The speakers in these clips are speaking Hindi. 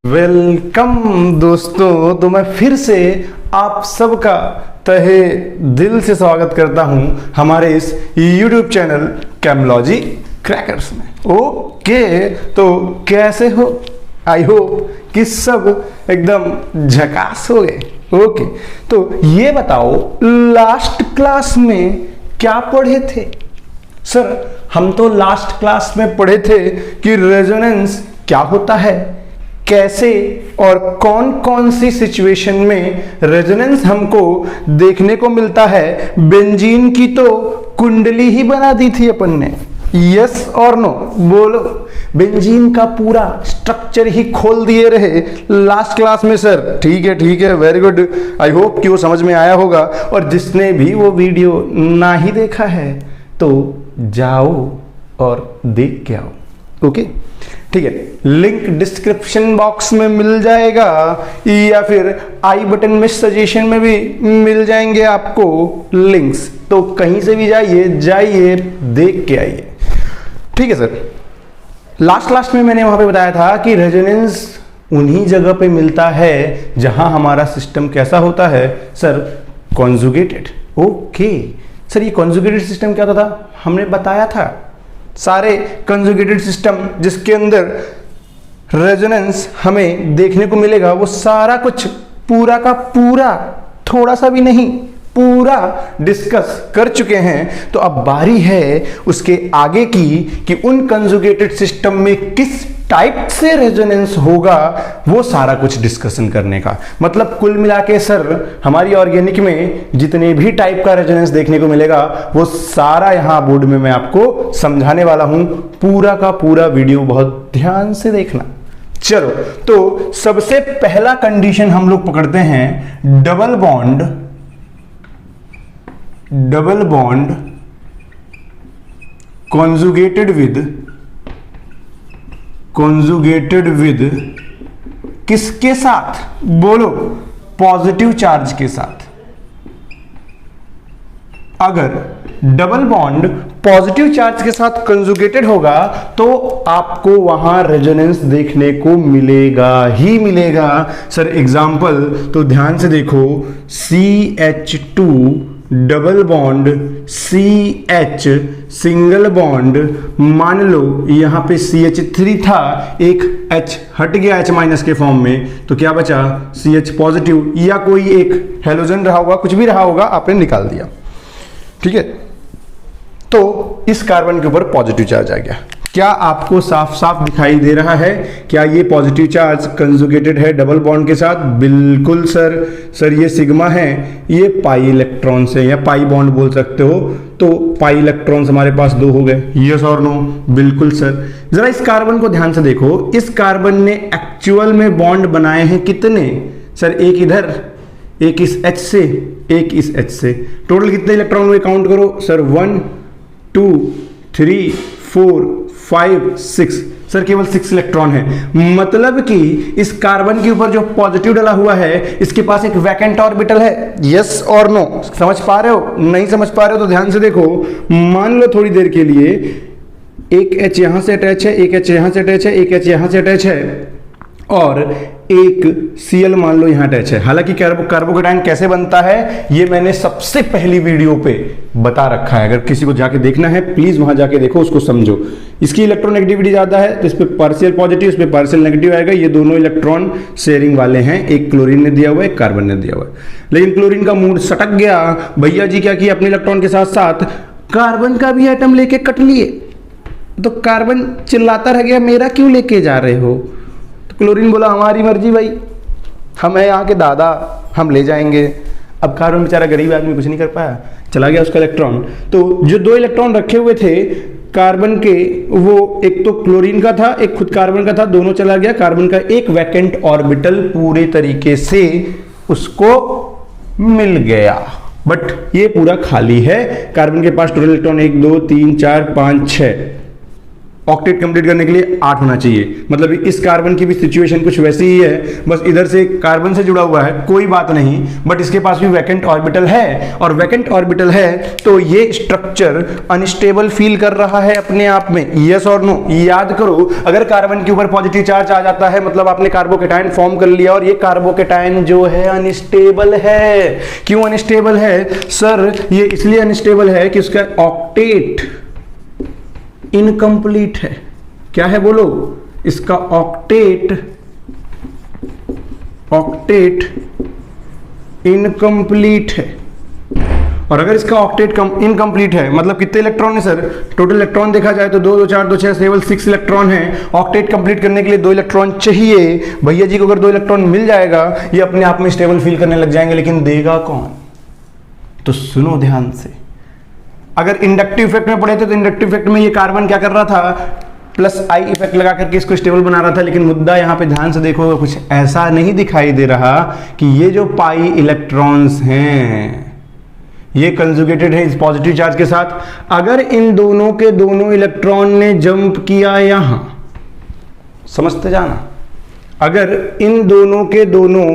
वेलकम दोस्तों, तो मैं फिर से आप सबका तहे दिल से स्वागत करता हूं हमारे इस YouTube चैनल कैमलॉजी क्रैकर्स में। ओके, तो कैसे हो? आई होप कि सब एकदम झकास हो गए। ओके, तो ये बताओ लास्ट क्लास में क्या पढ़े थे? सर, हम तो लास्ट क्लास में पढ़े थे कि रेजोनेंस क्या होता है, कैसे और कौन कौन सी सिचुएशन में रेजोनेंस हमको देखने को मिलता है। बेंजीन की तो कुंडली ही बना दी थी अपन ने। यस और नो बोलो। बेंजीन का पूरा स्ट्रक्चर ही खोल दिए रहे लास्ट क्लास में सर। ठीक है, वेरी गुड। आई होप कि वो समझ में आया होगा, और जिसने भी वो वीडियो ना ही देखा है तो जाओ और देख के आओ। ओके, ठीक है। लिंक डिस्क्रिप्शन बॉक्स में मिल जाएगा या फिर आई बटन में सजेशन में भी मिल जाएंगे आपको लिंक्स, तो कहीं से भी जाइए देख के आइए। ठीक है सर। लास्ट में मैंने वहां पे बताया था कि रेजोनेंस उन्हीं जगह पे मिलता है जहां हमारा सिस्टम कैसा होता है सर, कॉन्जुगेटेड। ओके सर, ये कॉन्जुगेटेड सिस्टम क्या होता था? हमने बताया था सारे कंजुगेटेड सिस्टम जिसके अंदर रेजोनेंस हमें देखने को मिलेगा, वो सारा कुछ पूरा का पूरा, थोड़ा सा भी नहीं, पूरा डिस्कस कर चुके हैं। तो अब बारी है उसके आगे की कि उन कंजुगेटेड सिस्टम में किस टाइप से रेजोनेंस होगा, वो सारा कुछ डिस्कशन करने का। मतलब कुल मिला के सर, हमारी ऑर्गेनिक में जितने भी टाइप का रेजोनेंस देखने को मिलेगा वो सारा यहां बोर्ड में मैं आपको समझाने वाला हूं। पूरा का पूरा वीडियो बहुत ध्यान से देखना। चलो, तो सबसे पहला कंडीशन हम लोग पकड़ते हैं, डबल बॉन्ड कॉन्जुगेटेड विद किसके साथ? बोलो, पॉजिटिव चार्ज के साथ। अगर डबल बॉन्ड पॉजिटिव चार्ज के साथ कंजुगेटेड होगा तो आपको वहां रेजोनेंस देखने को मिलेगा ही मिलेगा। सर एग्जांपल तो ध्यान से देखो, CH2 double bond CH single bond, मान लो यहां पे CH3 था, एक H हट गया H माइनस के फॉर्म में, तो क्या बचा? CH पॉजिटिव, या कोई एक हेलोजन रहा होगा, कुछ भी रहा होगा, आपने निकाल दिया। ठीक है, तो इस कार्बन के ऊपर पॉजिटिव चार्ज आ गया। क्या आपको साफ साफ दिखाई दे रहा है? क्या ये पॉजिटिव चार्ज कंजुगेटेड है डबल बॉन्ड के साथ? बिल्कुल सर ये सिग्मा है, ये पाई इलेक्ट्रॉन्स है, या पाई बॉन्ड बोल सकते हो। तो पाई इलेक्ट्रॉन्स हमारे पास 2 हो गए। यस और नो? बिल्कुल सर। जरा इस कार्बन को ध्यान से देखो, इस कार्बन ने एक्चुअल में बॉन्ड बनाए हैं कितने? सर एक इधर, एक इस H से, एक इस H से। टोटल कितने इलेक्ट्रॉन हुए काउंट करो सर। 1 2 3 4 5 6। सर केवल 6 इलेक्ट्रॉन है। मतलब कि इस कार्बन के ऊपर जो पॉजिटिव डला हुआ है, इसके पास एक वैकेंट ऑर्बिटल है। यस और नो? समझ पा रहे हो? नहीं समझ पा रहे हो तो ध्यान से देखो। मान लो थोड़ी देर के लिए एक H यहां से अटैच है, एक H यहां से अटैच है, एक H यहां से अटैच है, और एक Cl मान लो यहां अटैच है। हालांकि कार्बोकेटायन कैसे बनता है ये मैंने सबसे पहली वीडियो पे बता रखा है, अगर किसी को जाके देखना है प्लीज वहां जाके देखो, उसको समझो। इसकी इलेक्ट्रोनेगेटिविटी ज्यादा है तो इस पे पार्शियल पॉजिटिव, इस पे पार्शियल नेगेटिव आएगा। ये दोनों इलेक्ट्रॉन शेयरिंग वाले हैं, एक क्लोरीन ने दिया हुआ है, एक कार्बन ने दिया हुआ है। लेकिन क्लोरीन का मूड सटक गया, भैया जी क्या किया, अपने इलेक्ट्रॉन के साथ साथ कार्बन का भी एटम लेके कट लिए। तो कार्बन चिल्लाता रह गया, मेरा क्यों लेके जा रहे हो? क्लोरीन बोला, हमारी मर्जी भाई, हम है यहाँ के दादा, हम ले जाएंगे। अब कार्बन बेचारा गरीब आदमी कुछ नहीं कर पाया, चला गया उसका इलेक्ट्रॉन। तो जो 2 इलेक्ट्रॉन रखे हुए थे कार्बन के, वो एक तो क्लोरीन का था, एक खुद कार्बन का था, दोनों चला गया। कार्बन का एक वैकेंट ऑर्बिटल पूरे तरीके से उसको मिल गया, बट ये पूरा खाली है। कार्बन के पास टोटल इलेक्ट्रॉन 1 2 3 4 5 6, ऑक्टेट कंप्लीट करने के लिए 8 होना चाहिए। मतलब इस कार्बन की भी सिचुएशन कुछ वैसी ही है, बस इधर से कार्बन से जुड़ा हुआ है, कोई बात नहीं, बट इसके पास भी वैकेंट ऑर्बिटल है, और वैकेंट ऑर्बिटल है तो ये स्ट्रक्चर अनस्टेबल फील कर रहा है अपने आप में, यस और नो। याद करो, अगर कार्बन के ऊपर पॉजिटिव चार्ज आ जाता है मतलब आपने कार्बोकेटायन फॉर्म कर लिया, और ये कार्बोकेटायन जो है अनस्टेबल है। क्यों अनस्टेबल है सर? ये इसलिए अनस्टेबल है कि उसका ऑक्टेट इनकम्प्लीट है। क्या है बोलो? इसका ऑक्टेट इनकम्प्लीट है। और अगर इसका ऑक्टेट इनकम्प्लीट है मतलब कितने इलेक्ट्रॉन है सर? टोटल इलेक्ट्रॉन देखा जाए तो 2 2 4 2 6 केवल 6 इलेक्ट्रॉन है। ऑक्टेट कंप्लीट करने के लिए 2 इलेक्ट्रॉन चाहिए। भैया जी को अगर 2 इलेक्ट्रॉन मिल जाएगा ये अपने आप में स्टेबल फील करने लग जाएंगे, लेकिन देगा कौन? तो सुनो ध्यान से, अगर इंडक्टिव इफेक्ट में पढ़े थे तो इंडक्टिव इफेक्ट में ये कार्बन क्या कर रहा था? प्लस आई इफेक्ट लगा करके इसको स्टेबल बना रहा था, लेकिन मुद्दा यहां पे ध्यान से देखो कुछ ऐसा नहीं दिखाई दे रहा कि ये जो पाई इलेक्ट्रॉन्स हैं ये कंजुगेटेड है इस पॉजिटिव चार्ज के साथ। अगर इन दोनों के दोनों इलेक्ट्रॉन ने जंप किया यहां, समझते जाना, अगर इन दोनों के दोनों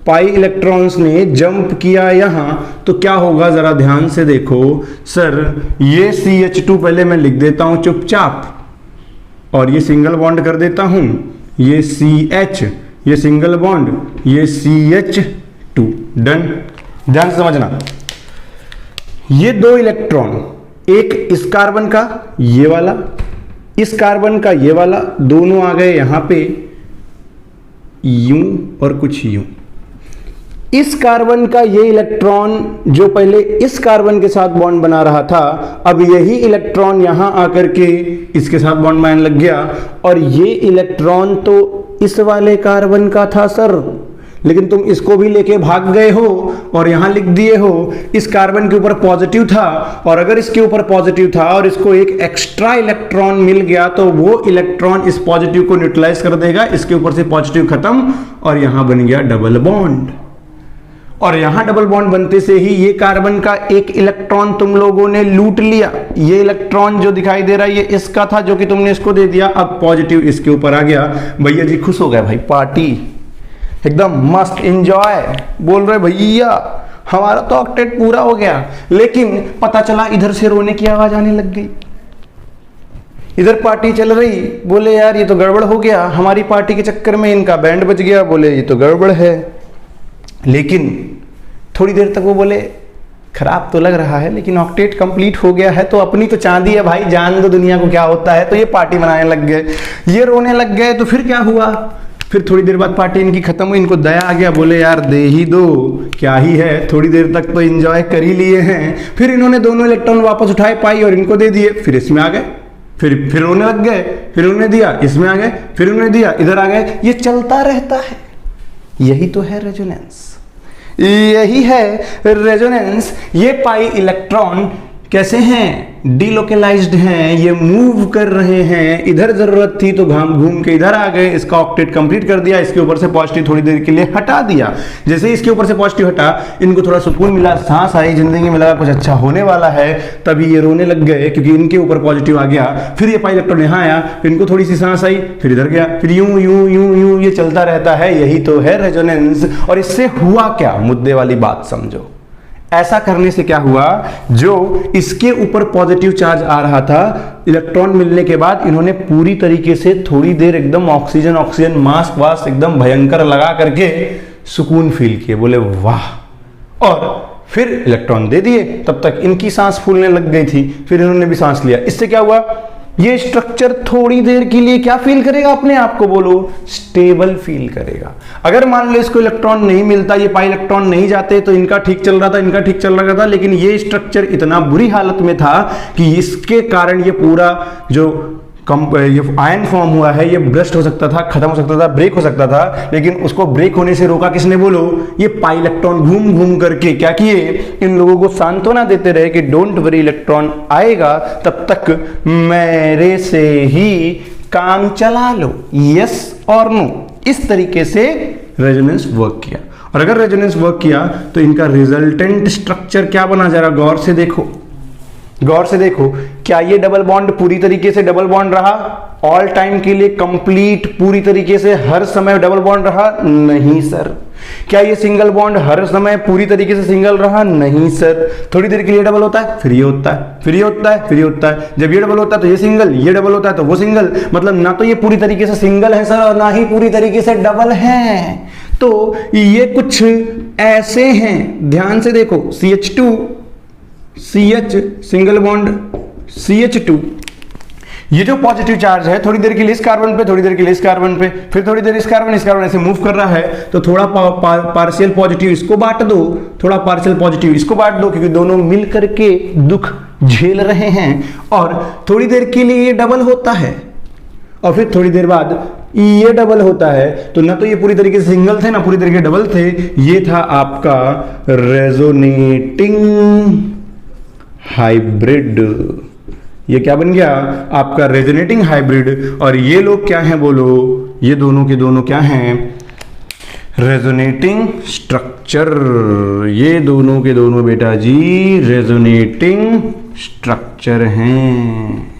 पाई इलेक्ट्रॉन्स ने जंप किया यहां तो क्या होगा जरा ध्यान से देखो। सर ये CH2 पहले मैं लिख देता हूं चुपचाप, और ये सिंगल बॉन्ड कर देता हूं, ये CH, ये सिंगल बॉन्ड, ये CH2, डन। ध्यान से समझना, ये 2 इलेक्ट्रॉन, एक इस कार्बन का ये वाला, इस कार्बन का ये वाला, दोनों आ गए यहां पे यूं और कुछ यूं। इस कार्बन का ये इलेक्ट्रॉन जो पहले इस कार्बन के साथ बॉन्ड बना रहा था, अब यही इलेक्ट्रॉन यहां आकर के इसके साथ बॉन्ड बनाने लग गया, और ये इलेक्ट्रॉन तो इस वाले कार्बन का था सर, लेकिन तुम इसको भी लेके भाग गए हो और यहां लिख दिए हो इस कार्बन के ऊपर पॉजिटिव था, और अगर इसके ऊपर पॉजिटिव था और इसको एक एक्स्ट्रा इलेक्ट्रॉन मिल गया तो वो इलेक्ट्रॉन इस पॉजिटिव को न्यूट्रलाइज कर देगा, इसके ऊपर से पॉजिटिव खत्म, और यहां बन गया डबल बॉन्ड। और यहां डबल बॉन्ड बनते से ही ये कार्बन का एक इलेक्ट्रॉन तुम लोगों ने लूट लिया। ये इलेक्ट्रॉन जो दिखाई दे रहा है ये इसका था जो कि तुमने इसको दे दिया, अब पॉजिटिव इसके ऊपर आ गया। भैया जी खुश हो गए भाई, पार्टी एकदम मस्त एंजॉय, बोल रहे भैया हमारा तो ऑक्टेट पूरा हो गया। लेकिन पता चला इधर से रोने की आवाज आने लग गई, इधर पार्टी चल रही, बोले यार ये तो गड़बड़ हो गया, हमारी पार्टी के चक्कर में इनका बैंड बज गया, बोले ये तो गड़बड़ है। लेकिन थोड़ी देर तक वो बोले खराब तो लग रहा है लेकिन ऑक्टेट कंप्लीट हो गया है तो अपनी तो चांदी है भाई, जान दो दुनिया को क्या होता है। तो ये पार्टी मनाने लग गए, ये रोने लग गए। तो फिर क्या हुआ? फिर थोड़ी देर बाद पार्टी इनकी खत्म हुई, इनको दया आ गया, बोले यार दे ही दो, क्या ही है, थोड़ी देर तक तो एंजॉय कर ही लिए हैं। फिर इन्होंने दोनों इलेक्ट्रॉन वापस उठाए पाई और इनको दे दिए, फिर इसमें आ गए, फिर रोने लग गए, फिर उन्होंने दिया, इसमें आ गए, फिर उन्होंने दिया, इधर आ गए। ये चलता रहता है, यही तो है रेजोनेंस, यही है रेजोनेंस। ये पाई इलेक्ट्रॉन कैसे हैं? डिलोकलाइज्ड हैं, ये मूव कर रहे हैं, इधर जरूरत थी तो घूम के इधर आ गए, इसका ऑक्टेट कंप्लीट कर दिया, इसके ऊपर से पॉजिटिव थोड़ी देर के लिए हटा दिया। जैसे ही इसके ऊपर से पॉजिटिव हटा, इनको थोड़ा सुकून मिला, सांस आई, जिंदगी में लगा कुछ अच्छा होने वाला है, तभी ये रोने लग गए क्योंकि इनके ऊपर पॉजिटिव आ गया। फिर ये पाई इलेक्ट्रॉन यहाँ आया, फिर इनको थोड़ी सी सांस आई, फिर इधर गया, फिर यूं यूं यूं यूं ये चलता रहता है, यही तो है रेजोनेंस। और इससे हुआ क्या? मुद्दे वाली बात समझो। ऐसा करने से क्या हुआ? जो इसके ऊपर पॉजिटिव चार्ज आ रहा था, इलेक्ट्रॉन मिलने के बाद इन्होंने पूरी तरीके से थोड़ी देर एकदम ऑक्सीजन मास्क वास्क एकदम भयंकर लगा करके सुकून फील किए, बोले वाह, और फिर इलेक्ट्रॉन दे दिए। तब तक इनकी सांस फूलने लग गई थी, फिर इन्होंने भी सांस लिया। इससे क्या हुआ? ये स्ट्रक्चर थोड़ी देर के लिए क्या फील करेगा अपने आप को? बोलो, स्टेबल फील करेगा। अगर मान लो इसको इलेक्ट्रॉन नहीं मिलता, ये पाई इलेक्ट्रॉन नहीं जाते, तो इनका ठीक चल रहा था, इनका ठीक चल रहा था, लेकिन ये स्ट्रक्चर इतना बुरी हालत में था कि इसके कारण ये पूरा जो ये आयन फॉर्म हुआ है ये ब्रस्ट हो सकता था, खत्म हो सकता था, ब्रेक हो सकता था। लेकिन उसको ब्रेक होने से रोका किसने? बोलो, ये पाई इलेक्ट्रॉन घूम घूम करके क्या किए? इन लोगों को सांत्वना देते रहे कि डोंट वरी, इलेक्ट्रॉन आएगा, तब तक मेरे से ही काम चला लो, यस और नो। इस तरीके से रेजोनेंस वर्क किया। और अगर रेजोनेंस वर्क किया तो इनका रिजल्टेंट स्ट्रक्चर क्या बना? जरा गौर से देखो, गौर से देखो, क्या ये डबल बॉन्ड पूरी तरीके से डबल बॉन्ड रहा ऑल टाइम के लिए, कंप्लीट पूरी तरीके से हर समय डबल बॉन्ड रहा? नहीं सर। क्या ये सिंगल बॉन्ड हर समय पूरी तरीके से सिंगल रहा? नहीं सर। थोड़ी देर के लिए डबल होता है, फिर ये होता है, फिर ये होता है, फिर ये होता है। जब ये डबल होता है तो ये सिंगल, ये डबल होता है तो वो सिंगल। मतलब ना तो ये पूरी तरीके से सिंगल है सर और ना ही पूरी तरीके से डबल है। तो ये कुछ ऐसे हैं, ध्यान से देखो, CH2 CH single bond CH2, ये जो पॉजिटिव चार्ज है थोड़ी देर के लिए इस कार्बन पे, थोड़ी देर के लिए इस कार्बन पे, फिर थोड़ी देर इस कार्बन ऐसे मूव कर रहा है, तो थोड़ा पार्शियल पॉजिटिव इसको बांट दो, थोड़ा पार्शियल पॉजिटिव इसको बांट दो, क्योंकि दोनों मिल करके दुख झेल रहे हैं। और थोड़ी देर के लिए ये डबल होता है और फिर थोड़ी देर बाद ये डबल होता है। तो ना तो ये पूरी तरीके से सिंगल थे ना पूरी तरीके से डबल थे। ये था आपका रेजोनेटिंग हाइब्रिड। ये क्या बन गया? आपका रेजोनेटिंग हाइब्रिड। और ये लोग क्या हैं बोलो? ये दोनों के दोनों क्या हैं? Resonating structure. ये दोनों के दोनों बेटा जी रेजोनेटिंग स्ट्रक्चर हैं,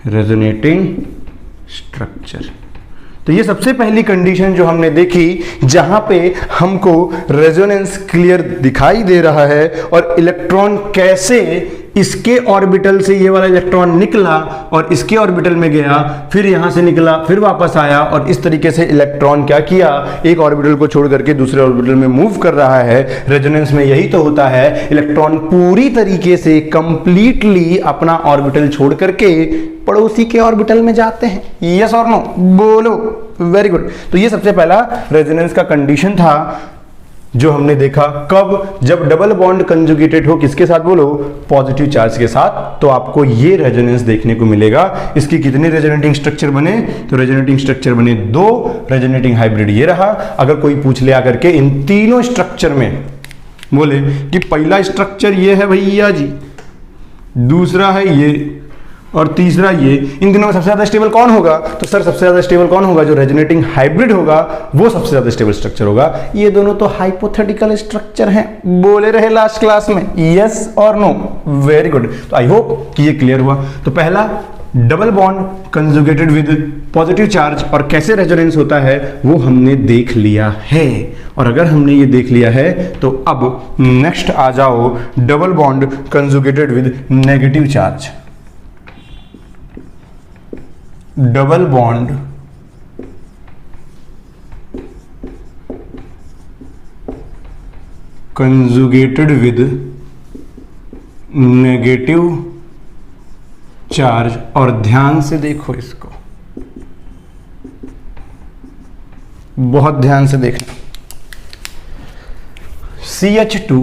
रेजोनेटिंग स्ट्रक्चर। तो ये सबसे पहली कंडीशन जो हमने देखी, जहां पे हमको रेजोनेंस क्लियर दिखाई दे रहा है और इलेक्ट्रॉन कैसे इसके ऑर्बिटल से ये वाला इलेक्ट्रॉन निकला और इसके ऑर्बिटल में गया, फिर यहां से निकला, फिर वापस आया और इस तरीके से इलेक्ट्रॉन क्या किया, एक ऑर्बिटल को छोड़ करके दूसरे ऑर्बिटल में मूव कर रहा है। रेजोनेंस में यही तो होता है, इलेक्ट्रॉन पूरी तरीके से कंप्लीटली अपना ऑर्बिटल छोड़ करके पड़ोसी के ऑर्बिटल में जाते हैं। यस और नो बोलो? Very good. तो ये सबसे पहला रेजोनेंस का कंडीशन था जो हमने देखा। कब? जब डबल बॉन्ड कंजुगेटेड हो किसके साथ बोलो? पॉजिटिव चार्ज के साथ। तो आपको ये रेजोनेंस देखने को मिलेगा। इसकी कितने रेजोनेटिंग स्ट्रक्चर बने? तो रेजोनेटिंग स्ट्रक्चर बने 2। रेजोनेटिंग हाइब्रिड ये रहा। अगर कोई पूछ ले आकर के इन तीनों स्ट्रक्चर में बोले कि पहला स्ट्रक्चर ये है भैया जी, दूसरा है ये और तीसरा ये, इन दिनों में सबसे ज्यादा स्टेबल कौन होगा? तो सर सबसे ज्यादा स्टेबल कौन होगा? जो रेजोनेटिंग हाइब्रिड होगा वो सबसे ज्यादा स्टेबल स्ट्रक्चर होगा। ये दोनों तो हाइपोथेटिकल स्ट्रक्चर हैं, बोले रहे लास्ट क्लास में। यस और नो? Very good. तो आई होप कि ये क्लियर हुआ। तो पहला double bond conjugated with positive charge और कैसे रेजोनेंस होता है वो हमने देख लिया है। और अगर हमने ये देख लिया है तो अब नेक्स्ट आ जाओ double bond conjugated with negative charge. Double bond conjugated with negative charge. और ध्यान से देखो इसको, बहुत ध्यान से देखना। CH2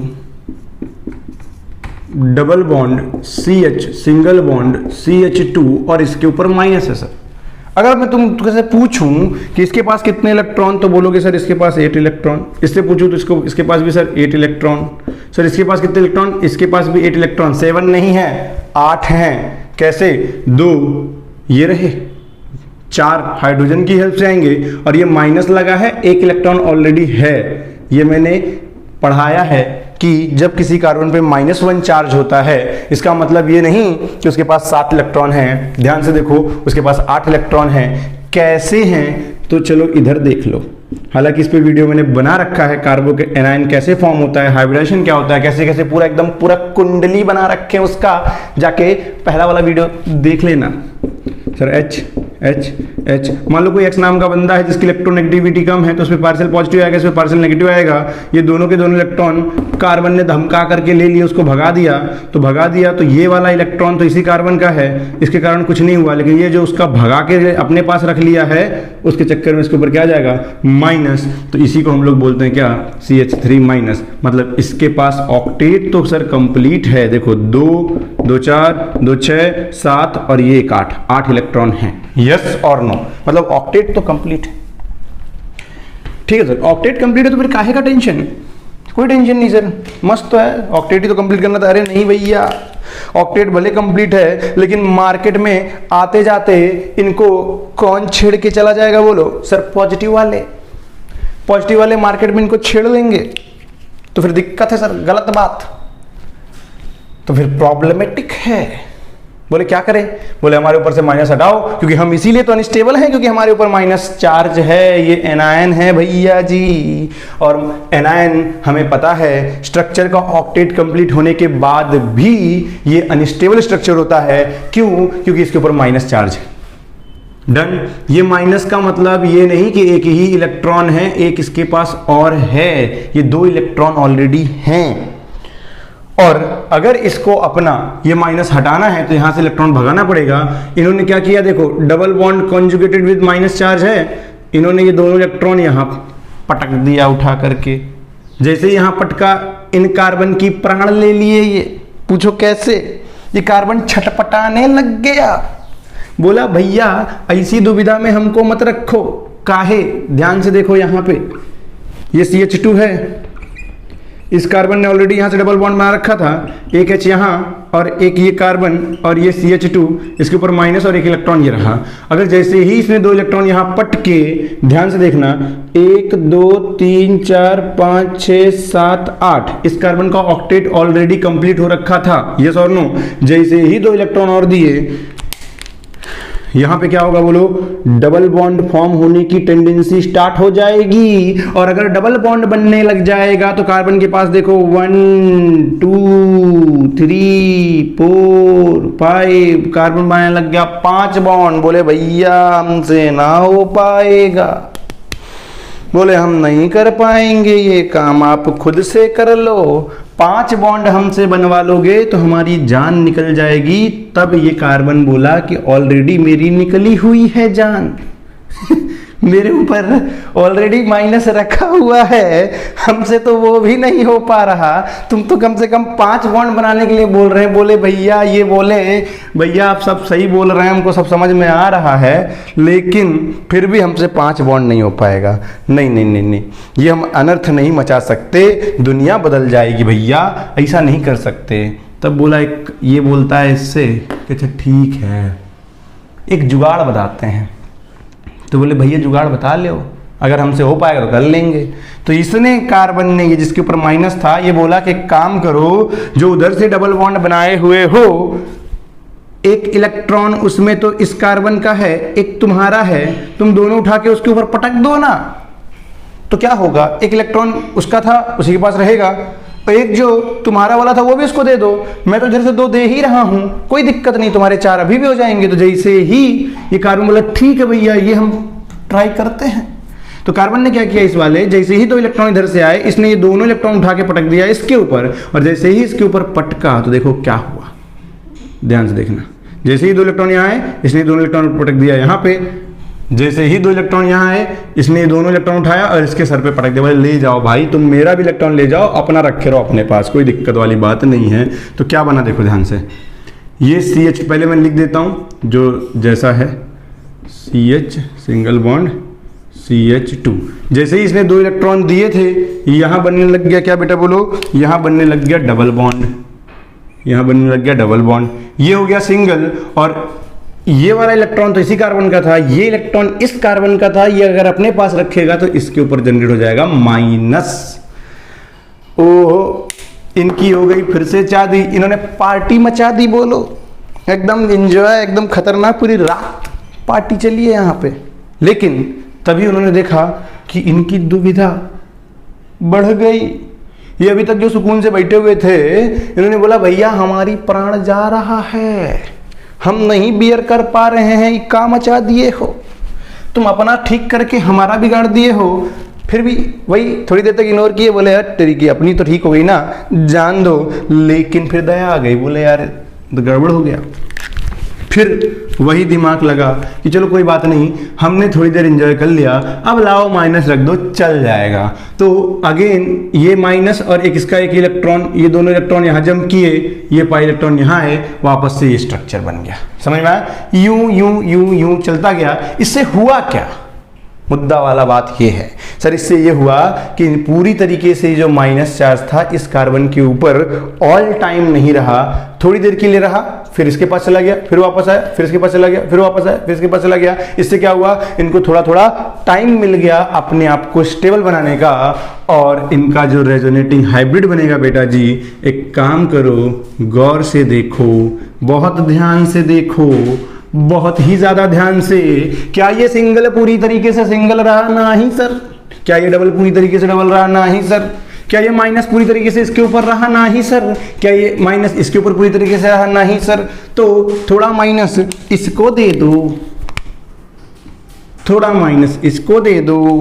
double bond CH single bond CH2 और इसके ऊपर माइनस है सर। अगर मैं तुमसे पूछूं कि इसके पास कितने इलेक्ट्रॉन, तो बोलोगे सर इसके पास 8 इलेक्ट्रॉन। इससे पूछूं तो इसके पास भी सर 8 इलेक्ट्रॉन। सर इसके पास कितने इलेक्ट्रॉन? इसके पास भी 8 इलेक्ट्रॉन। 7 नहीं है, 8 हैं। कैसे? 2 ये रहे, 4 हाइड्रोजन की हेल्प से आएंगे और ये माइनस लगा है, 1 इलेक्ट्रॉन ऑलरेडी है। ये मैंने पढ़ाया है कि जब किसी कार्बन पे -1 चार्ज होता है, इसका मतलब ये नहीं कि उसके पास 7 इलेक्ट्रॉन हैं। ध्यान से देखो, उसके पास 8 इलेक्ट्रॉन हैं। कैसे हैं? तो चलो इधर देख लो। हालांकि इस पे वीडियो मैंने बना रखा है, कार्बो के एनायन कैसे फॉर्म होता है, हाइब्रिडेशन क्या होता है, कैसे कैसे पूरा एकदम पूरा कुंडली बना रखे हैं उसका, जाके पहला वाला वीडियो देख लेना। सर H H H मान लो कोई X नाम का बंदा है जिसकी इलेक्ट्रोनेगेटिविटी कम है, तो उसमें पार्शियल पॉजिटिव आएगा, इसमें पार्शियल नेगेटिव आएगा। ये दोनों के दोनों इलेक्ट्रॉन कार्बन ने धमका करके ले लिए, उसको भगा दिया। तो ये वाला इलेक्ट्रॉन तो इसी कार्बन का है, इसके कारण कुछ नहीं हुआ। लेकिन ये जो उसका भगा के अपने पास रख लिया है, उसके चक्कर में इसके ऊपर क्या जाएगा? माइनस। तो इसी को हम लोग बोलते हैं क्या? CH3 minus. मतलब इसके पास ऑक्टेट तो सर कंप्लीट है। देखो 2 2 4 2 6 7 और ये 1 8 इलेक्ट्रॉन है। यस और नो? मतलब ऑक्टेट तो कंप्लीट है। ठीक है सर, ऑक्टेट कंप्लीट है तो फिर काहे का टेंशन? कोई टेंशन नहीं सर, मस्त तो है। ऑक्टेट ही तो कंप्लीट करना था। अरे नहीं भैया, ऑक्टेट भले कंप्लीट है लेकिन मार्केट में आते जाते इनको कौन छेड़ के चला जाएगा बोलो? सर पॉजिटिव वाले मार्केट में इनको छेड़ लेंगे तो फिर दिक्कत है सर, गलत बात। तो फिर प्रॉब्लमेटिक है। बोले क्या करें? बोले हमारे ऊपर से माइनस हटाओ, क्योंकि हम इसीलिए तो अनस्टेबल हैं, क्योंकि हमारे ऊपर माइनस चार्ज है, ये एनायन है भैया जी। और एनायन हमें पता है स्ट्रक्चर का ऑक्टेट कंप्लीट होने के बाद भी ये अनस्टेबल स्ट्रक्चर होता है। क्यों? क्योंकि इसके ऊपर माइनस चार्ज है। डन। ये माइनस का मतलब ये नहीं कि एक ही इलेक्ट्रॉन है, एक इसके पास और है, ये 2 इलेक्ट्रॉन ऑलरेडी हैं। और अगर इसको अपना ये माइनस हटाना है तो यहां से इलेक्ट्रॉन भगाना पड़ेगा। इन्होंने क्या किया देखो, double bond conjugated with minus charge है, इन्होंने ये दोनों इलेक्ट्रॉन यहां पटक दिया उठा करके। जैसे यहां पटका, इन कार्बन की प्राण ले लिए ये। पूछो कैसे? ये कार्बन छटपटाने लग गया। बोला भैया ऐसी दुविधा में हमको मत रखो। काहे? ध्यान से देखो यहां पे ये CH2 है, इस कार्बन ने ऑलरेडी यहां से डबल बॉन्ड बना रखा था, एक H यहां और एक ये कार्बन और ये CH2, इसके ऊपर माइनस और एक इलेक्ट्रॉन ये रहा। अगर जैसे ही इसने 2 इलेक्ट्रॉन यहां पट के, ध्यान से देखना, 1 2 3 4 5 6 7 8, इस कार्बन का ऑक्टेट ऑलरेडी कंप्लीट हो रखा था। यस और नो? जैसे ही 2 इलेक्ट्रॉन और दिए, यहां पे क्या होगा बोलो? डबल बॉन्ड फॉर्म होने की टेंडेंसी स्टार्ट हो जाएगी। और अगर डबल बॉन्ड बनने लग जाएगा तो कार्बन के पास देखो 1 2 3 4 5 कार्बन बनाने लग गया 5 बॉन्ड। बोले भैया हमसे ना हो पाएगा। बोले हम नहीं कर पाएंगे ये काम, आप खुद से कर लो। 5 बॉन्ड हमसे बनवा लोगे तो हमारी जान निकल जाएगी। तब ये कार्बन बोला कि ऑलरेडी मेरी निकली हुई है जान मेरे ऊपर ऑलरेडी माइनस रखा हुआ है, हमसे तो वो भी नहीं हो पा रहा। तुम तो कम से कम 5 बॉन्ड बनाने के लिए बोल रहे हैं। बोले भैया, ये बोले भैया आप सब सही बोल रहे हैं, हमको सब समझ में आ रहा है, लेकिन फिर भी हमसे 5 बॉन्ड नहीं हो पाएगा। नहीं नहीं नहीं नहीं, ये हम अनर्थ नहीं मचा सकते, दुनिया बदल जाएगी भैया, ऐसा नहीं कर सकते। तब बोला एक ये बोलता है इससे कि अच्छा ठीक है, एक जुगाड़ बताते हैं। तो बोले भैया जुगाड़ बता लो, अगर हमसे हो पाएगा तो कर लेंगे। तो इसने कार्बन ने, ये जिसके ऊपर माइनस था, ये बोला कि काम करो, जो उधर से डबल बॉन्ड बनाए हुए हो, एक इलेक्ट्रॉन उसमें तो इस कार्बन का है, एक तुम्हारा है, तुम दोनों उठा के उसके ऊपर पटक दो ना, तो क्या होगा? एक इलेक्ट्रॉन उसका था उसी के पास रहेगा, एक जो तुम्हारा वाला था वो भी उसको दे दो। मैं तो इधर से 2 दे ही रहा हूं, कोई दिक्कत नहीं, तुम्हारे 4 अभी भी हो जाएंगे। तो जैसे ही ये कार्बन बोला ठीक है भैया ये हम ट्राई करते हैं, तो कार्बन ने क्या किया, इस वाले जैसे ही 2 इलेक्ट्रॉन इधर से आए, इसने ये दोनों इलेक्ट्रॉन उठा के पटक दिया इसके ऊपर। और जैसे ही इसके ऊपर पटका तो देखो क्या हुआ, ध्यान से देखना। जैसे ही 2 इलेक्ट्रॉन यहाँ आए, इसने दोनों इलेक्ट्रॉन पटक दिया यहाँ पे। जैसे ही 2 इलेक्ट्रॉन यहाँ आए, इसने दोनों इलेक्ट्रॉन उठाया और इसके सर पे पटक दिया। बोले ले जाओ भाई, तुम मेरा भी इलेक्ट्रॉन ले जाओ, अपना रखे रहो अपने पास, कोई दिक्कत वाली बात नहीं है। तो क्या बना देखो ध्यान से, ये CH पहले मैं लिख देता हूँ जो जैसा है, CH सिंगल बॉन्ड CH2। जैसे ही इसने 2 इलेक्ट्रॉन दिए थे, यहाँ बनने लग गया क्या बेटा बोलो, यहाँ बनने लग गया डबल बॉन्ड, यहाँ बनने लग गया डबल बॉन्ड, ये हो गया सिंगल। और ये वाला इलेक्ट्रॉन तो इसी कार्बन का था, ये इलेक्ट्रॉन इस कार्बन का था, ये अगर अपने पास रखेगा तो इसके ऊपर जनरेट हो जाएगा माइनस। ओहो, इनकी हो गई फिर से चादी, इन्होंने पार्टी मचा दी बोलो, एकदम एंजॉय, एकदम खतरनाक, पूरी रात पार्टी चली है यहाँ पे। लेकिन तभी उन्होंने देखा कि इनकी दुविधा बढ़ गई। ये अभी तक जो सुकून से बैठे हुए थे, इन्होंने बोला भैया हमारी प्राण जा रहा है, हम नहीं बियर कर पा रहे हैं, क्या मचा दिए हो तुम, अपना ठीक करके हमारा बिगाड़ दिए हो। फिर भी वही थोड़ी देर तक इग्नोर किए, बोले यार तेरी की अपनी तो ठीक हो गई ना, जान दो। लेकिन फिर दया आ गई, बोले यार तो गड़बड़ हो गया। फिर वही दिमाग लगा कि चलो कोई बात नहीं, हमने थोड़ी देर एंजॉय कर लिया, अब लाओ माइनस रख दो, चल जाएगा। तो अगेन ये माइनस और एक इसका एक इलेक्ट्रॉन, ये दोनों इलेक्ट्रॉन यहाँ जंप किए, ये पाई इलेक्ट्रॉन यहाँ है, वापस से ये स्ट्रक्चर बन गया। समझ में आया? यूं यूं यूं यूं चलता गया। इससे हुआ क्या? मुद्दा वाला बात ये है सर, इससे ये हुआ कि पूरी तरीके से जो माइनस चार्ज था इस कार्बन के ऊपर ऑल टाइम नहीं रहा, थोड़ी देर के लिए रहा, फिर इसके पास चला गया, फिर वापस आया, फिर इसके पास चला गया, फिर वापस आया, फिर इसके पास चला गया। इससे क्या हुआ, इनको थोड़ा थोड़ा टाइम मिल गया अपने आप को स्टेबल बनाने का, और इनका जो रेजोनेटिंग हाइब्रिड बनेगा बेटा जी, एक काम करो, गौर से देखो, बहुत ध्यान से देखो, बहुत ही ज्यादा ध्यान से। क्या ये सिंगल पूरी तरीके से सिंगल रहा? नहीं सर। क्या ये डबल पूरी तरीके से डबल रहा? नहीं सर। क्या ये माइनस पूरी तरीके से इसके ऊपर रहा? नहीं सर। क्या ये माइनस इसके ऊपर पूरी तरीके से रहा? नहीं सर। तो थोड़ा माइनस इसको दे दो, थोड़ा माइनस इसको दे दो।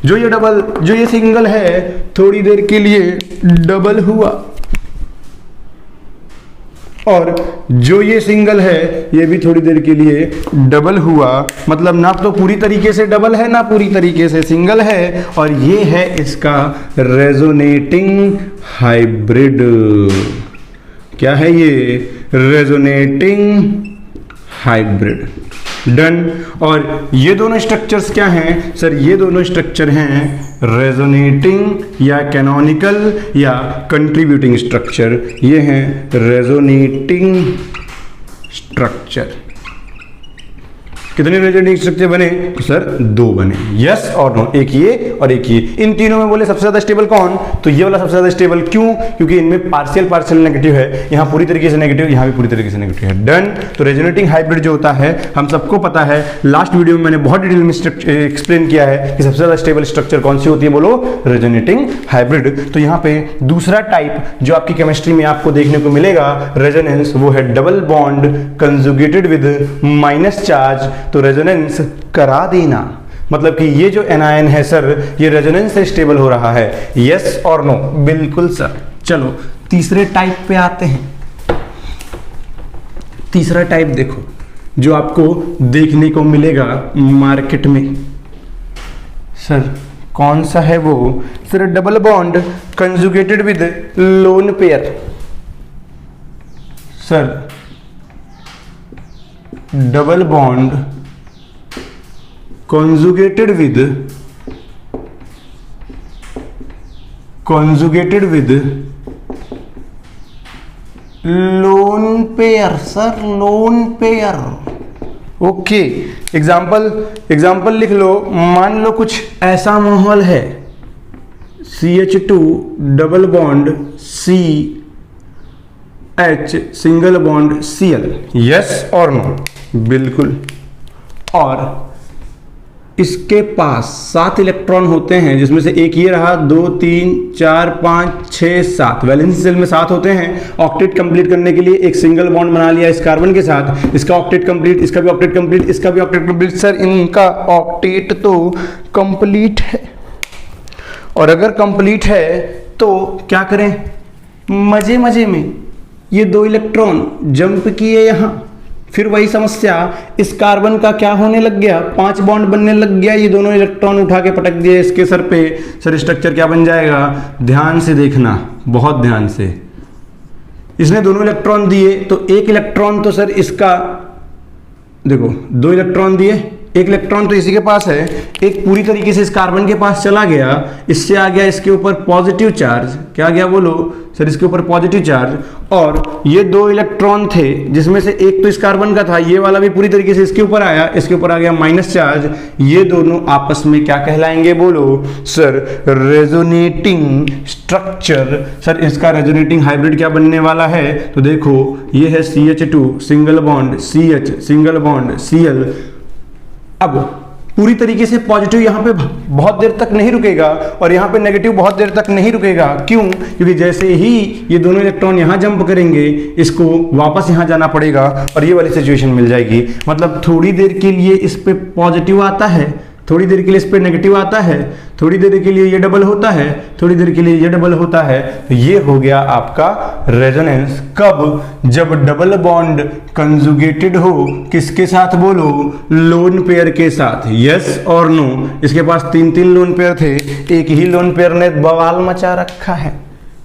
जो ये डबल, जो ये सिंगल है, थोड़ी देर के लिए डबल हुआ, और जो ये सिंगल है ये भी थोड़ी देर के लिए डबल हुआ। मतलब ना तो पूरी तरीके से डबल है, ना पूरी तरीके से सिंगल है, और ये है इसका रेजोनेटिंग हाइब्रिड। क्या है ये? Resonating hybrid. डन। और ये दोनों स्ट्रक्चर्स क्या हैं सर? ये दोनों स्ट्रक्चर हैं रेजोनेटिंग या कैनोनिकल या कंट्रीब्यूटिंग स्ट्रक्चर। ये हैं रेजोनेटिंग स्ट्रक्चर। कितने रेजोनेटिंग स्ट्रक्चर बने सर? 2 बने। यस और नो? एक ये और एक ये। इन तीनों में बोले सबसे ज्यादा स्टेबल कौन? तो ये वाला सबसे ज्यादा स्टेबल। क्यों? क्योंकि इनमें पार्शियल पार्शियल नेगेटिव है, यहाँ पूरी तरीके से नेगेटिव, यहाँ भी पूरी तरीके से नेगेटिव है। डन। तो रेजोनेटिंग हाइब्रिड जो होता है हम सबको पता है, लास्ट वीडियो में मैंने बहुत डिटेल में एक्सप्लेन किया है कि सबसे ज्यादा स्टेबल स्ट्रक्चर कौन सी होती है, बोलो रेजोनेटिंग हाइब्रिड। तो यहाँ पे दूसरा टाइप जो आपकी केमिस्ट्री में आपको देखने को मिलेगा रेजोनेंस, वो है double bond conjugated with minus charge. तो रेजोनेंस करा देना, मतलब कि ये जो एनायन है सर, ये रेजोनेंस से स्टेबल हो रहा है। यस और नो? बिल्कुल सर। चलो तीसरे टाइप पे आते हैं। तीसरा टाइप देखो जो आपको देखने को मिलेगा मार्केट में सर, कौन सा है वो sir? Double bond conjugated with lone pair. Sir double bond conjugated with lone pair sir, lone pair. Okay, example लिख लो। मान लो कुछ ऐसा माहौल है, CH2 double bond CH single bond Cl। Yes और नो? बिल्कुल। और इसके पास 7 इलेक्ट्रॉन होते हैं, जिसमें से एक ये रहा, 2 3 4 5 6 7 वैलेंसी सेल में 7 होते हैं। ऑक्टेट कंप्लीट करने के लिए एक सिंगल बॉन्ड बना लिया इस कार्बन के साथ, इसका ऑक्टेट कंप्लीट, इसका भी ऑक्टेट कंप्लीट, इसका भी ऑक्टेट कंप्लीट। सर इनका ऑक्टेट तो कंप्लीट है, और अगर कंप्लीट है तो क्या करें? मजे मजे में ये 2 इलेक्ट्रॉन जंप किए यहाँ, फिर वही समस्या, इस कार्बन का क्या होने लग गया? 5 बॉन्ड बनने लग गया। ये दोनों इलेक्ट्रॉन उठा के पटक दिए इसके सर पे। सर स्ट्रक्चर क्या बन जाएगा? ध्यान से देखना, बहुत ध्यान से। इसने दोनों इलेक्ट्रॉन दिए, तो एक इलेक्ट्रॉन तो सर इसका, देखो 2 इलेक्ट्रॉन दिए, एक इलेक्ट्रॉन तो इसी के पास है, एक पूरी तरीके से इस कार्बन के पास चला गया, इससे आ गया इसके ऊपर पॉजिटिव चार्ज। क्या गया बोलो सर? इसके ऊपर पॉजिटिव चार्ज। और ये 2 इलेक्ट्रॉन थे, जिसमें से एक तो इस कार्बन का था, ये वाला भी पूरी तरीके से इसके ऊपर आया, इसके ऊपर आ गया माइनस चार्ज। ये दोनों आपस में क्या कहलाएंगे बोलो सर? Resonating structure. सर इसका रेजोनेटिंग हाइब्रिड क्या बनने वाला है? तो देखो ये है CH2 single bond CH single bond Cl। अब पूरी तरीके से पॉजिटिव यहाँ पे बहुत देर तक नहीं रुकेगा, और यहाँ पे नेगेटिव बहुत देर तक नहीं रुकेगा। क्यों? क्योंकि जैसे ही ये दोनों इलेक्ट्रॉन यहाँ जंप करेंगे, इसको वापस यहाँ जाना पड़ेगा, और ये वाली सिचुएशन मिल जाएगी। मतलब थोड़ी देर के लिए इस पे पॉजिटिव आता है, थोड़ी देर के लिए इस पे नेगेटिव आता है, थोड़ी देर के लिए ये डबल होता है, थोड़ी देर के लिए ये डबल होता है। तो ये हो गया आपका रेजोनेंस। कब? जब डबल बॉन्ड कंजुगेटेड हो, किसके साथ बोलो? लोन पेयर के साथ। यस और नो? इसके पास 3 लोन पेयर थे, एक ही लोन पेयर ने बवाल मचा रखा है।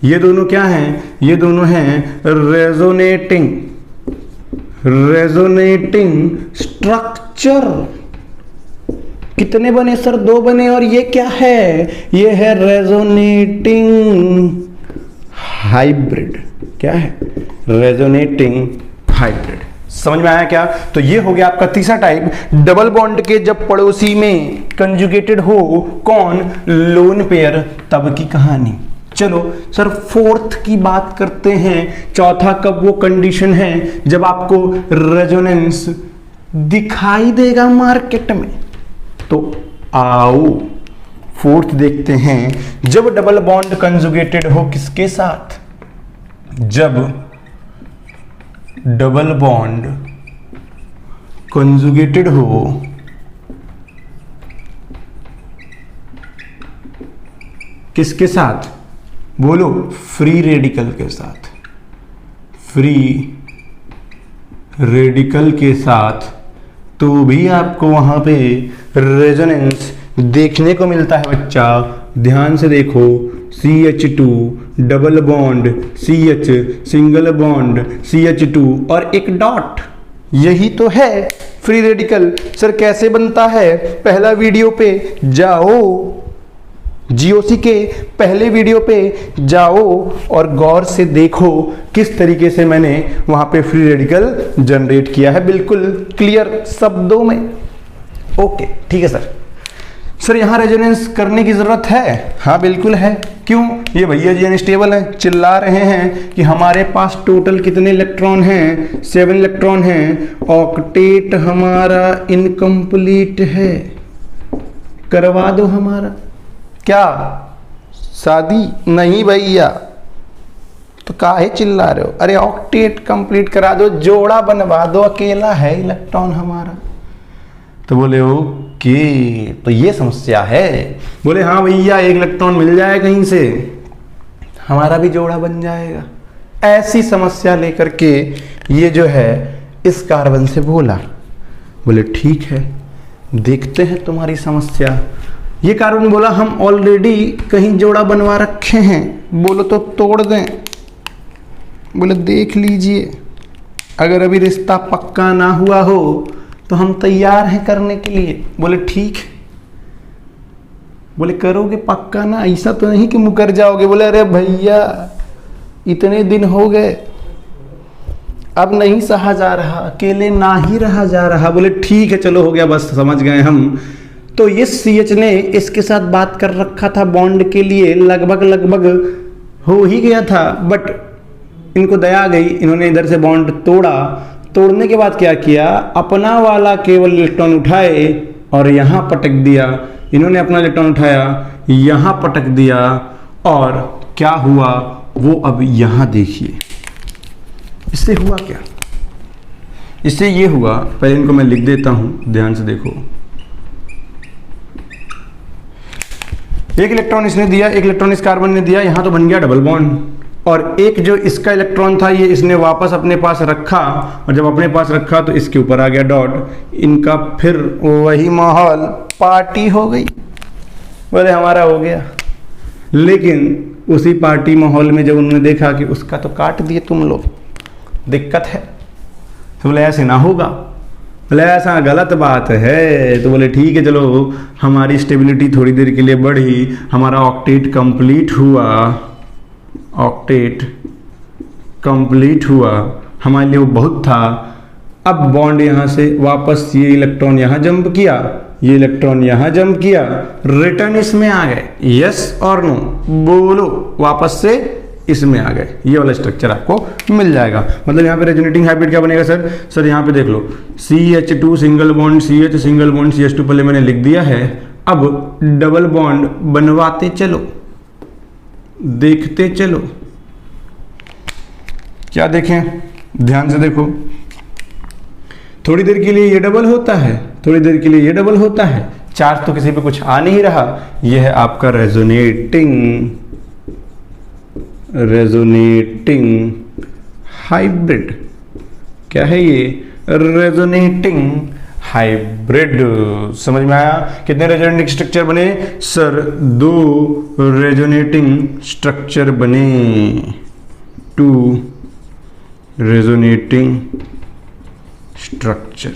ये दोनों क्या हैं? ये दोनों हैं रेजोनेटिंग स्ट्रक्चर। कितने बने सर? 2 बने। और ये क्या है? ये है रेजोनेटिंग हाइब्रिड। क्या है? Resonating hybrid. समझ में आया क्या? तो ये हो गया आपका तीसरा टाइप, डबल बॉन्ड के जब पड़ोसी में कंजुगेटेड हो कौन? लोन पेयर, तब की कहानी। चलो सर फोर्थ की बात करते हैं। चौथा कब वो कंडीशन है जब आपको रेजोनेंस दिखाई देगा मार्केट में? तो आओ फोर्थ देखते हैं। जब डबल बॉन्ड कंजुगेटेड हो किसके साथ? जब डबल बॉन्ड कंजुगेटेड हो किसके साथ? बोलो, फ्री रेडिकल के साथ। फ्री रेडिकल के साथ तो भी आपको वहां पे रेजोनेंस देखने को मिलता है बच्चा। ध्यान से देखो, CH2 double bond CH, single bond CH2 और एक डॉट, यही तो है फ्री रेडिकल। सर कैसे बनता है? पहला वीडियो पे जाओ, GOC के पहले वीडियो पे जाओ और गौर से देखो किस तरीके से मैंने वहां पे फ्री रेडिकल जनरेट किया है, बिल्कुल क्लियर शब्दों में। ओके ठीक है सर। सर यहां रेजोनेंस करने की जरूरत है? हाँ बिल्कुल है। क्यों? ये भैया जी अनस्टेबल है, चिल्ला रहे हैं कि हमारे पास टोटल कितने इलेक्ट्रॉन हैं? 7 इलेक्ट्रॉन हैं। ऑक्टेट हमारा इनकम्प्लीट है, करवा दो हमारा। क्या शादी? नहीं भैया। तो काहे चिल्ला रहे हो? अरे ऑक्टेट कंप्लीट करा दो, जोड़ा बनवा दो, अकेला है इलेक्ट्रॉन हमारा। तो बोले ओके, तो ये समस्या है। बोले हाँ भैया, 1 इलेक्ट्रॉन मिल जाए कहीं से, हमारा भी जोड़ा बन जाएगा। ऐसी समस्या लेकर के ये जो है इस कार्बन से बोला। बोले ठीक है, देखते हैं तुम्हारी समस्या। ये कार्बन बोला हम ऑलरेडी कहीं जोड़ा बनवा रखे हैं। बोलो तो तोड़ दें? बोले देख लीजिए, अगर अभी रिश्ता पक्का ना हुआ हो तो हम तैयार हैं करने के लिए। बोले ठीक। बोले करोगे पक्का ना? ऐसा तो नहीं कि मुकर जाओगे? बोले अरे भैया इतने दिन हो गए, अब नहीं सहा जा रहा, अकेले ना ही रहा जा रहा। बोले ठीक है चलो हो गया, बस समझ गए हम। तो ये CH ने इसके साथ बात कर रखा था बॉन्ड के लिए, लगभग हो ही गया था, बट इनको दया आ गई, इन्होंने इधर से बॉन्ड तोड़ा। तोड़ने के बाद क्या किया? अपना वाला केवल इलेक्ट्रॉन उठाए और यहां पटक दिया। इन्होंने अपना इलेक्ट्रॉन उठाया, यहां पटक दिया, और क्या हुआ वो अब यहां देखिए। इससे हुआ क्या? इससे ये हुआ, पहले इनको मैं लिख देता हूं, ध्यान से देखो। 1 इलेक्ट्रॉन इसने दिया, 1 इलेक्ट्रॉन इस कार्बन ने दिया, यहां तो बन गया डबल बॉन्ड। और एक जो इसका इलेक्ट्रॉन था ये इसने वापस अपने पास रखा, और जब अपने पास रखा तो इसके ऊपर आ गया डॉट। इनका फिर वही माहौल, पार्टी हो गई। बोले हमारा हो गया। लेकिन उसी पार्टी माहौल में जब उन्होंने देखा कि उसका तो काट दिए तुम लोग, दिक्कत है, तो बोले ऐसे ना होगा। बोले ऐसा गलत बात है। तो बोले ठीक है चलो, हमारी स्टेबिलिटी थोड़ी देर के लिए बढ़ी, हमारा ऑक्टेट कंप्लीट हुआ, ऑक्टेट कंप्लीट हुआ, हमारे लिए वो बहुत था। अब बॉन्ड यहां से वापस, ये इलेक्ट्रॉन यहां जंप किया, ये इलेक्ट्रॉन यहां जंप किया, रिटर्न इसमें आ गए। यस और नो बोलो, वापस से इसमें आ गए। ये वाला स्ट्रक्चर आपको मिल जाएगा। मतलब यहाँ पे रेजोनेटिंग हाइब्रिड क्या बनेगा सर? सर यहाँ पे देख लो, CH2 single bond CH, single bond CH2 पहले मैंने लिख दिया है। अब डबल बॉन्ड बनवाते चलो, देखते चलो। क्या देखें? ध्यान से देखो, थोड़ी देर के लिए ये डबल होता है, थोड़ी देर के लिए ये डबल होता है, चार्ज तो किसी पे कुछ आ नहीं रहा। यह है आपका रेजोनेटिंग हाइब्रिड। क्या है ये? Resonating hybrid. समझ में आया? कितने रेजोनेटिंग स्ट्रक्चर बने सर? 2 रेजोनेटिंग स्ट्रक्चर बने, 2 रेजोनेटिंग स्ट्रक्चर।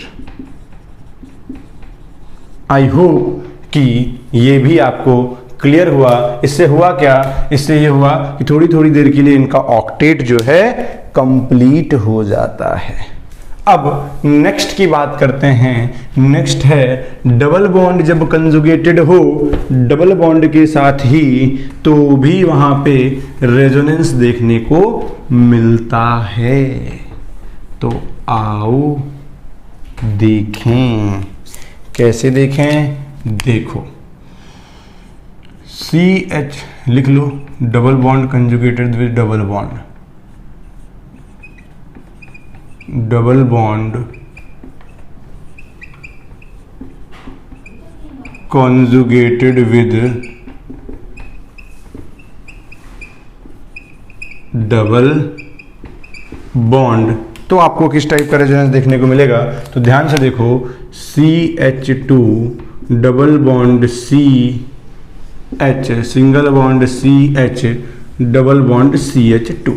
आई होप कि ये भी आपको क्लियर हुआ। इससे हुआ क्या, इससे ये हुआ कि थोड़ी थोड़ी देर के लिए इनका ऑक्टेट जो है कंप्लीट हो जाता है। अब नेक्स्ट की बात करते हैं। नेक्स्ट है डबल बॉन्ड जब कंजुगेटेड हो डबल बॉन्ड के साथ ही, तो भी वहां पे रेजोनेंस देखने को मिलता है। तो आओ देखें, कैसे देखें, देखो CH लिख लो, double bond conjugated with double bond, double bond conjugated with double bond, तो आपको किस टाइप का रेजोनेंस देखने को मिलेगा। तो ध्यान से देखो, CH2 double bond CH, single bond CH, double bond CH2।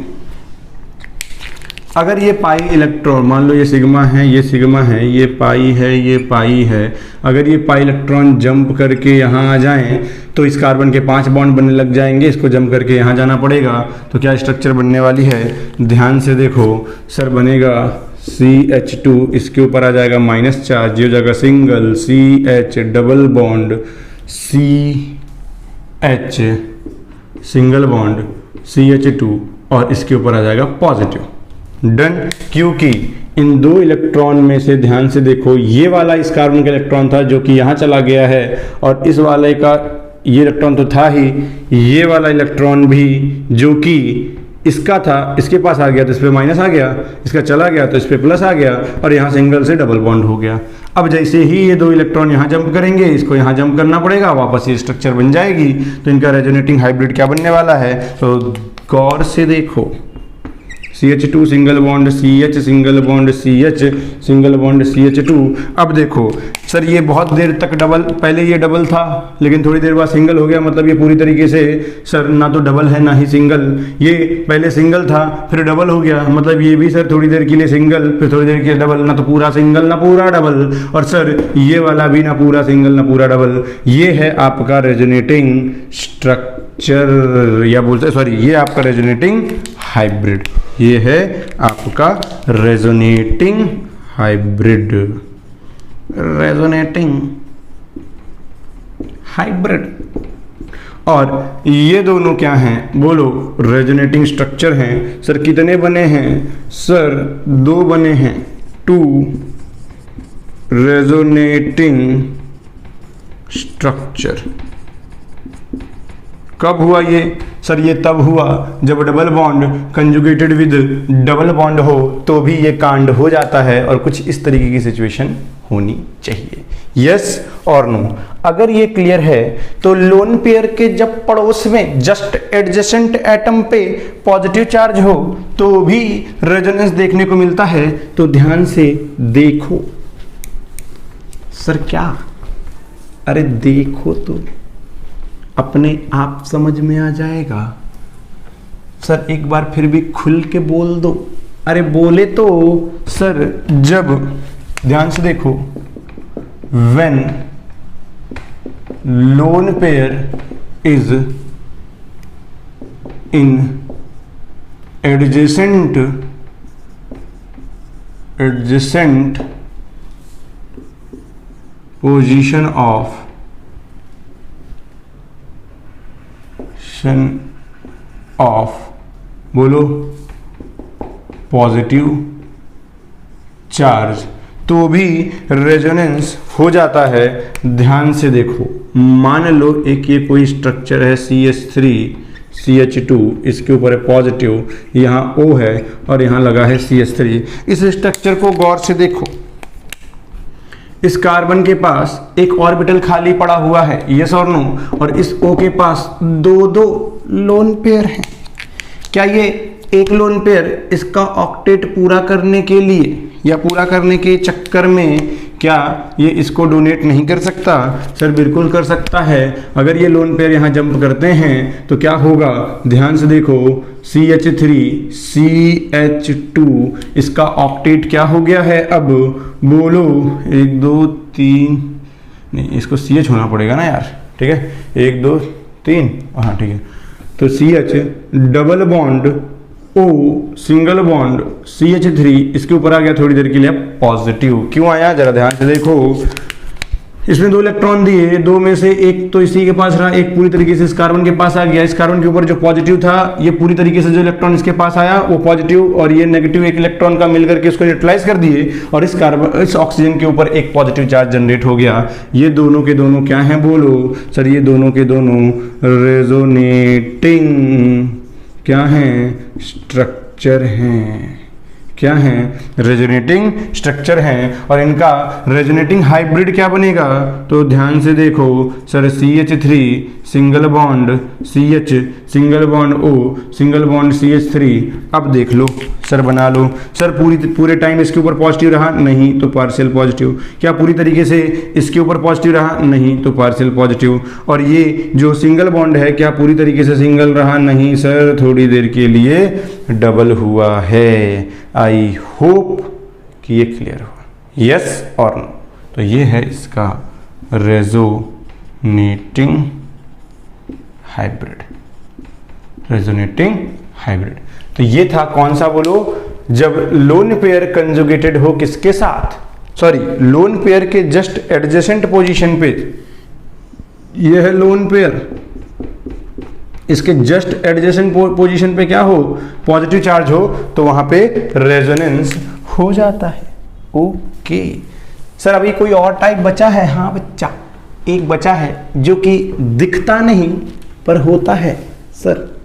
अगर ये पाई इलेक्ट्रॉन, मान लो ये सिग्मा है, ये सिग्मा है, ये पाई है, ये पाई है, अगर ये पाई इलेक्ट्रॉन जंप करके यहाँ आ जाएं तो इस कार्बन के 5 बॉन्ड बनने लग जाएंगे, इसको जंप करके यहाँ जाना पड़ेगा। तो क्या स्ट्रक्चर बनने वाली है, ध्यान से देखो सर, बनेगा CH2, इसके ऊपर आ जाएगा माइनस चार्ज, ये हो जाएगा single CH, double bond CH, single bond CH2, और इसके ऊपर आ जाएगा पॉजिटिव। डन, क्योंकि इन दो इलेक्ट्रॉन में से ध्यान से देखो, ये वाला इस कार्बन का इलेक्ट्रॉन था जो कि यहाँ चला गया है, और इस वाले का ये इलेक्ट्रॉन तो था ही, ये वाला इलेक्ट्रॉन भी जो कि इसका था, इसके पास आ गया तो इस पर माइनस आ गया, इसका चला गया तो इस पर प्लस आ गया, और यहाँ सिंगल से डबल बॉन्ड हो गया। अब जैसे ही ये दो इलेक्ट्रॉन यहाँ जंप करेंगे, इसको यहाँ जंप करना पड़ेगा, वापस ये स्ट्रक्चर बन जाएगी। तो इनका रेजोनेटिंग हाइब्रिड क्या बनने वाला है, तो गौर से देखो, CH2 single bond CH, single bond CH, single bond CH2। अब देखो सर, ये बहुत देर तक डबल, पहले ये डबल था लेकिन थोड़ी देर बाद सिंगल हो गया, मतलब ये पूरी तरीके से सर ना तो डबल है ना ही सिंगल। ये पहले सिंगल था फिर डबल हो गया, मतलब ये भी सर थोड़ी देर के लिए सिंगल फिर थोड़ी देर के लिए डबल, ना तो पूरा सिंगल ना पूरा डबल। और सर ये वाला भी ना पूरा सिंगल ना पूरा डबल। ये है आपका रेजोनेटिंग स्ट्रक्चर, या बोलते सॉरी, ये आपका रेजोनेटिंग हाइब्रिड, ये है आपका रेजोनेटिंग हाइब्रिड, रेजोनेटिंग हाइब्रिड। और ये दोनों क्या हैं, बोलो, रेजोनेटिंग स्ट्रक्चर हैं। सर कितने बने हैं, सर 2 बने हैं, 2 रेजोनेटिंग स्ट्रक्चर। कब हुआ ये, सर ये तब हुआ जब double bond conjugated with double bond हो तो भी ये कांड हो जाता है, और कुछ इस तरीके की सिचुएशन होनी चाहिए। यस और नो। अगर ये क्लियर है तो लोन पेयर के जब पड़ोस में जस्ट एडजेसेंट एटम पे पॉजिटिव चार्ज हो तो भी रेजोनेंस देखने को मिलता है। तो ध्यान से देखो सर, क्या, अरे देखो तो अपने आप समझ में आ जाएगा। सर एक बार फिर भी खुल के बोल दो, अरे बोले तो सर, जब, ध्यान से देखो, when lone pair is in adjacent position of बोलो पॉजिटिव चार्ज, तो भी रेजोनेंस हो जाता है। ध्यान से देखो, मान लो एक ये कोई स्ट्रक्चर है CH3 CH2, इसके ऊपर है पॉजिटिव, यहाँ O है और यहाँ लगा है CH3। इस स्ट्रक्चर को गौर से देखो, इस कार्बन के पास एक ऑर्बिटल खाली पड़ा हुआ है, यस और नो, और इस O के पास 2 लोन पेयर हैं। क्या ये एक लोन पेयर इसका ऑक्टेट पूरा करने के लिए या पूरा करने के चक्कर में क्या ये इसको डोनेट नहीं कर सकता? सर बिल्कुल कर सकता है। अगर ये लोन पेयर यहाँ जंप करते हैं तो क्या होगा, ध्यान से देखो, CH3 CH2, इसका ऑक्टेट क्या हो गया है अब, बोलो 1 2 3 नहीं, इसको CH होना पड़ेगा ना यार, ठीक है, 1 2 3, हाँ ठीक है। तो CH double bond O single bond CH3, इसके ऊपर आ गया थोड़ी देर के लिए पॉजिटिव। क्यों आया जरा ध्यान से देखो, इसमें 2 इलेक्ट्रॉन दिए, 2 में से एक तो इसी के पास रहा, एक पूरी तरीके से इस कार्बन के पास आ गया। इस कार्बन के ऊपर जो पॉजिटिव था, ये पूरी तरीके से जो इलेक्ट्रॉन इसके पास आया वो पॉजिटिव, और ये नेगेटिव एक इलेक्ट्रॉन का मिलकर के इसको न्यूट्रलाइज कर दिए, और इस ऑक्सीजन के ऊपर एक पॉजिटिव चार्ज जनरेट हो गया। ये दोनों के दोनों क्या हैं बोलो सर? ये दोनों के दोनों रेजोनेटिंग क्या हैं? स्ट्रक्चर हैं। क्या हैं? रेजोनेटिंग स्ट्रक्चर हैं। और इनका रेजोनेटिंग हाइब्रिड क्या बनेगा? तो ध्यान से देखो sir, CH3 single bond CH single bond O single bond CH3। अब देख लो सर, बना लो सर। पूरे टाइम इसके ऊपर पॉजिटिव रहा? नहीं, तो पार्शियल पॉजिटिव। क्या पूरी तरीके से इसके ऊपर पॉजिटिव रहा? नहीं, तो पार्शियल पॉजिटिव। और ये जो सिंगल बॉन्ड है, क्या पूरी तरीके से सिंगल रहा? नहीं सर, थोड़ी देर के लिए डबल हुआ है। आई होप कि ये क्लियर हुआ, यस और नो। तो ये है इसका रेजोनेटिंग हाइब्रिड, रेजोनेटिंग हाइब्रिड। तो ये था कौन सा बोलो? जब लोन पेयर कंजुगेटेड हो किसके साथ? सॉरी, लोन पेयर के जस्ट एडजेसेंट पोजीशन पे, ये है लोन पेयर, इसके जस्ट एडजेसेंट पोजीशन पे क्या हो? पॉजिटिव चार्ज हो, तो वहां पे रेजोनेंस हो जाता है। ओके सर, अभी कोई और टाइप बचा है? हाँ बच्चा, एक बचा है जो कि दिखता नहीं पर होता है सर,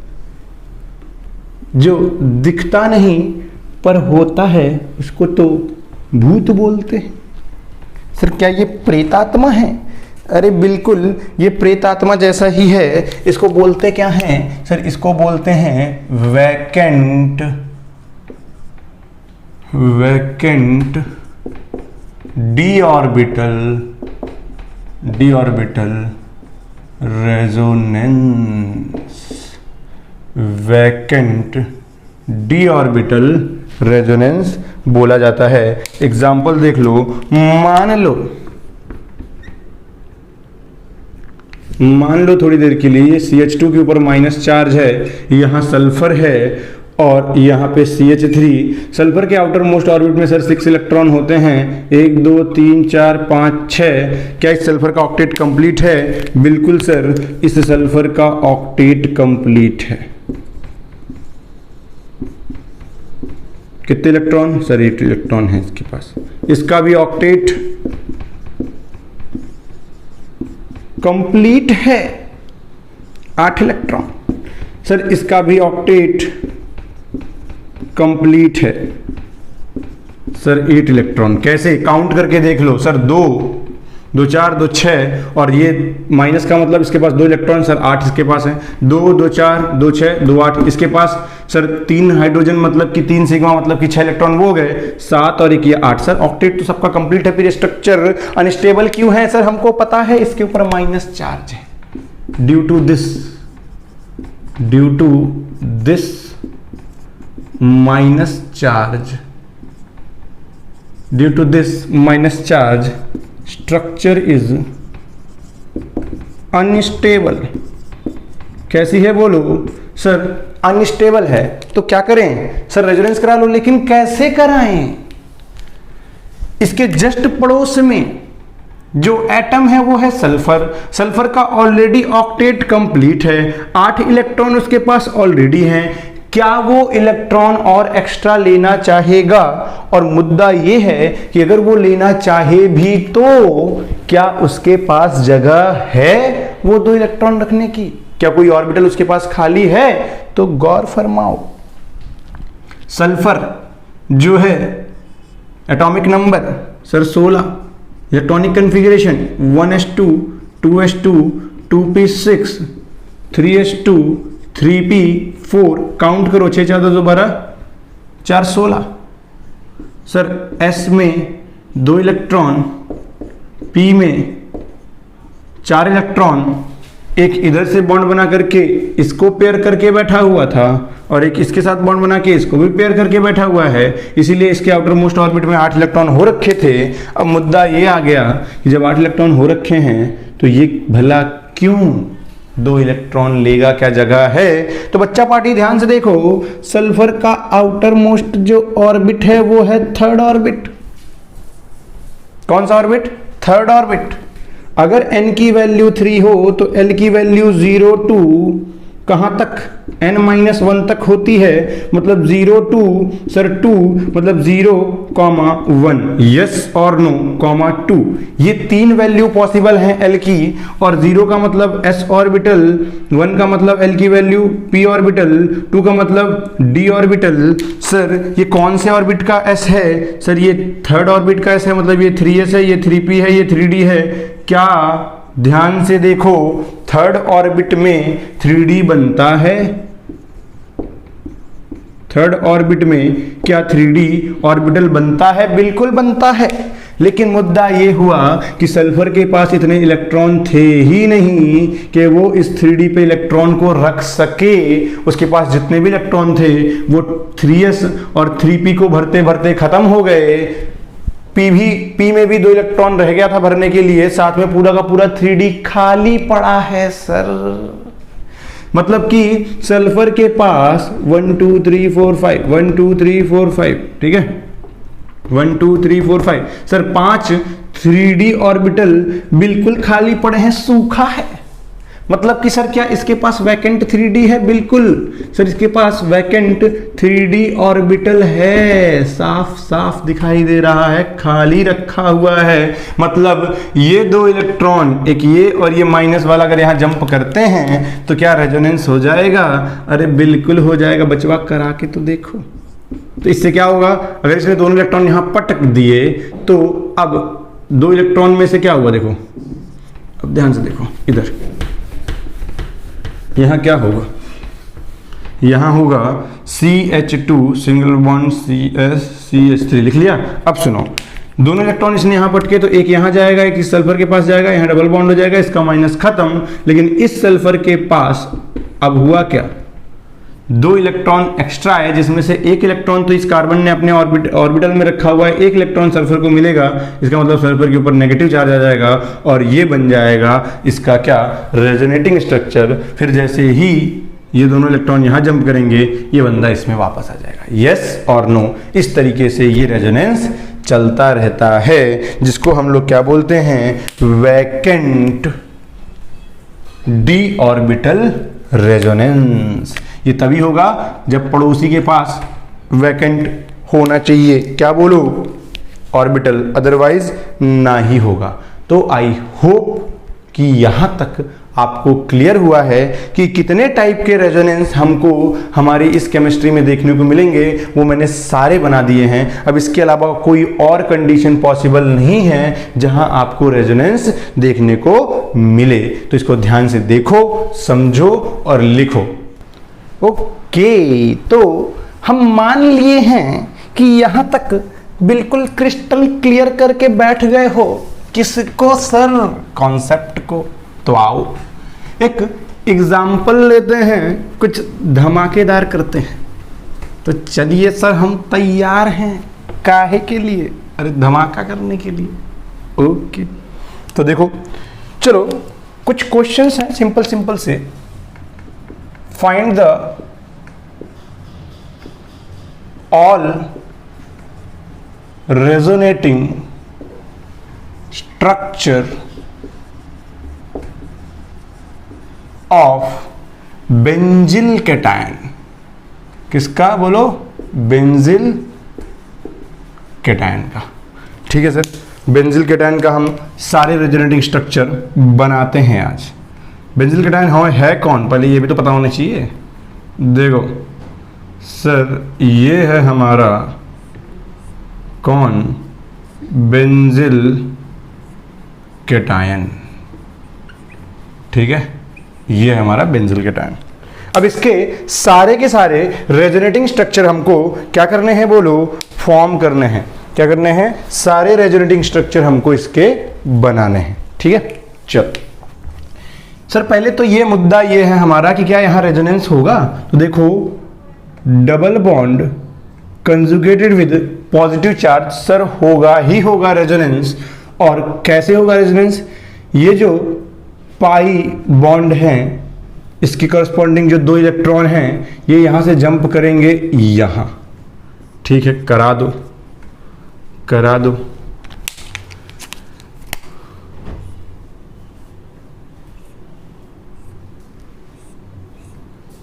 जो दिखता नहीं पर होता है उसको तो भूत बोलते हैं। सर क्या ये प्रेतात्मा है? अरे बिल्कुल, ये प्रेतात्मा जैसा ही है। इसको बोलते क्या हैं सर? इसको बोलते हैं vacant D orbital resonance. Vacant D orbital resonance बोला जाता है। एग्जाम्पल देख लो, मान लो थोड़ी देर के लिए CH2 के ऊपर माइनस चार्ज है, यहाँ सल्फर है और यहाँ पे CH3। सल्फर के आउटर मोस्ट ऑर्बिट में सर 6 इलेक्ट्रॉन होते हैं, 1 2 3 4 5 6। क्या इस सल्फर का ऑक्टेट कंप्लीट है? बिल्कुल सर, इस सल्फर का ऑक्टेट कंप्लीट है। कितने इलेक्ट्रॉन? सर 8 इलेक्ट्रॉन है इसके पास। इसका भी ऑक्टेट कंप्लीट है, 8 इलेक्ट्रॉन। सर इसका भी ऑक्टेट कंप्लीट है सर, 8 इलेक्ट्रॉन। कैसे? काउंट करके देख लो सर, 2 2 4 2 6, और ये माइनस का मतलब इसके पास 2 इलेक्ट्रॉन सर, 8 इसके पास है। 2 2 4 2 6 2 8 इसके पास सर, 3 हाइड्रोजन मतलब कि 3 सिग्मा मतलब कि 6 इलेक्ट्रॉन वो हो गए, 7 और 1 ये 8 सर। ऑक्टेट तो सबका कंप्लीट है। फिर स्ट्रक्चर अनस्टेबल क्यों है सर? हमको पता है, इसके ऊपर माइनस चार्ज है। Due to this minus charge structure is unstable. कैसी है बोलो सर? अनस्टेबल है। तो क्या करें सर? रेजोनेंस करा लो। लेकिन कैसे कराएं? इसके जस्ट पड़ोस में जो एटम है वो है सल्फर। सल्फर का ऑलरेडी ऑक्टेट कंप्लीट है, 8 इलेक्ट्रॉन उसके पास ऑलरेडी हैं। क्या वो इलेक्ट्रॉन और एक्स्ट्रा लेना चाहेगा? और मुद्दा ये है कि अगर वो लेना चाहे भी तो क्या उसके पास जगह है वो 2 इलेक्ट्रॉन रखने की? क्या कोई ऑर्बिटल उसके पास खाली है? तो गौर फरमाओ, सल्फर जो है atomic number sir 16, electronic configuration 1s2 2s2 2p6 3s2 3p4। Count करो, 6 4 2 12 4 16। सर s में 2 इलेक्ट्रॉन, p में 4 इलेक्ट्रॉन, एक इधर से बॉन्ड बना करके इसको पेयर करके बैठा हुआ था और एक इसके साथ बॉन्ड बना के इसको भी पेयर करके बैठा हुआ है, इसीलिए इसके आउटर मोस्ट ऑर्बिट में 8 इलेक्ट्रॉन हो रखे थे। अब मुद्दा ये आ गया कि जब 8 इलेक्ट्रॉन हो रखे हैं तो ये भला क्यों 2 इलेक्ट्रॉन लेगा, क्या जगह है? तो बच्चा पार्टी ध्यान से देखो, सल्फर का आउटर मोस्ट जो ऑर्बिट है वो है 3rd ऑर्बिट। कौन सा ऑर्बिट? 3rd orbit. अगर n की वैल्यू 3 हो तो l की वैल्यू 0 to कहां तक? n-1 तक होती है, मतलब 0 to सर 2 मतलब 0,1, यस और नो, 2। ये 3 वैल्यू पॉसिबल हैं l की, और 0 का मतलब s ऑर्बिटल, 1 का मतलब l की वैल्यू p ऑर्बिटल, 2 का मतलब d ऑर्बिटल। सर ये कौन से ऑर्बिट का s है? सर ये 3rd ऑर्बिट का s है, मतलब ये 3s है, ये 3p है, ये 3d है। क्या? ध्यान से देखो, 3rd ऑर्बिट में 3d बनता है। 3rd ऑर्बिट में क्या 3d ऑर्बिटल बनता है? बिल्कुल बनता है। लेकिन मुद्दा ये हुआ कि सल्फर के पास इतने इलेक्ट्रॉन थे ही नहीं कि वो इस 3d पे इलेक्ट्रॉन को रख सके। उसके पास जितने भी इलेक्ट्रॉन थे वो 3s और 3p को भरते भरते खत्म हो गए। पी में भी 2 इलेक्ट्रॉन रह गया था भरने के लिए, साथ में पूरा का पूरा 3d खाली पड़ा है सर। मतलब कि सल्फर के पास 1 2 3 4 5 1 2 3 4 5, ठीक है, 1 2 3 4 5 सर 5 3d ऑर्बिटल बिल्कुल खाली पड़े हैं, सूखा है। मतलब कि सर क्या इसके पास वैकेंट 3d है? बिल्कुल सर इसके पास वैकेंट 3d ऑर्बिटल है, साफ साफ दिखाई दे रहा है, खाली रखा हुआ है। मतलब ये 2 इलेक्ट्रॉन, एक ये और ये माइनस वाला, अगर यहां जंप करते हैं तो क्या रेजोनेंस हो जाएगा? अरे बिल्कुल हो जाएगा बचवा, करा के तो देखो। तो इससे क्या होगा? अगर इसने दोनों इलेक्ट्रॉन यहां पटक दिए तो अब 2 इलेक्ट्रॉन में से क्या हुआ देखो, अब ध्यान से देखो, इधर यहां क्या होगा? यहां होगा CH2 सिंगल बॉन्ड CH3, लिख लिया। अब सुनो, दोनों इलेक्ट्रॉन इसने यहां पटके तो एक यहां जाएगा, एक इस सल्फर के पास जाएगा, यहां डबल बॉन्ड हो जाएगा, इसका माइनस खत्म। लेकिन इस सल्फर के पास अब हुआ क्या? 2 इलेक्ट्रॉन एक्स्ट्रा है, जिसमें से एक इलेक्ट्रॉन तो इस कार्बन ने अपने ऑर्बिटल में रखा हुआ है, एक इलेक्ट्रॉन सल्फर को मिलेगा। इसका मतलब सल्फर के ऊपर नेगेटिव चार्ज आ जाएगा और ये बन जाएगा इसका क्या? Resonating structure. फिर जैसे ही ये दोनों इलेक्ट्रॉन यहां जंप करेंगे ये बंदा इसमें वापस आ जाएगा, यस और नो। इस तरीके से ये रेजोनेंस चलता रहता है, जिसको हम लोग क्या बोलते हैं? Vacant d orbital resonance. ये तभी होगा जब पड़ोसी के पास वैकेंट होना चाहिए, क्या बोलो? ऑर्बिटल, अदरवाइज ना ही होगा। तो आई होप कि यहां तक आपको क्लियर हुआ है कि कितने टाइप के रेजोनेंस हमको हमारी इस केमिस्ट्री में देखने को मिलेंगे। वो मैंने सारे बना दिए हैं। अब इसके अलावा कोई और कंडीशन पॉसिबल नहीं है जहां आपको रेजोनेंस देखने को मिले। तो इसको ध्यान से देखो, समझो और लिखो। ओके, तो हम मान लिए हैं कि यहां तक बिल्कुल क्रिस्टल क्लियर करके बैठ गए हो। किसको सर? कॉन्सेप्ट को। तो आओ एक एग्जाम्पल लेते हैं, कुछ धमाकेदार करते हैं। तो चलिए सर, हम तैयार हैं। काहे के लिए? अरे धमाका करने के लिए। ओके, तो देखो, चलो कुछ क्वेश्चंस हैं सिंपल सिंपल से। Find the all resonating structure of benzyl cation. किसका बोलो? बेंजिल कैटायन का। ठीक है सर, बेंजिल कैटायन का हम सारे रेजोनेटिंग स्ट्रक्चर बनाते हैं आज। बेंजिल कैटायन है कौन, पहले ये भी तो पता होना चाहिए। देखो सर, ये है हमारा कौन? Benzyl cation. ठीक है, ये है हमारा बेंजिल कैटायन। अब इसके सारे के सारे रेजोनेटिंग स्ट्रक्चर हमको क्या करने हैं बोलो? फॉर्म करने हैं। क्या करने हैं? सारे रेजोनेटिंग स्ट्रक्चर हमको इसके बनाने हैं। ठीक है, चल सर पहले तो ये मुद्दा ये है हमारा कि क्या यहाँ रेजोनेंस होगा, तो देखो double bond conjugated with positive charge, sir होगा ही होगा रेजोनेंस। और कैसे होगा रेजोनेंस, ये जो पाई बॉन्ड हैं इसकी करस्पॉन्डिंग जो 2 इलेक्ट्रॉन हैं ये यहां से जंप करेंगे यहां, ठीक है, करा दो करा दो।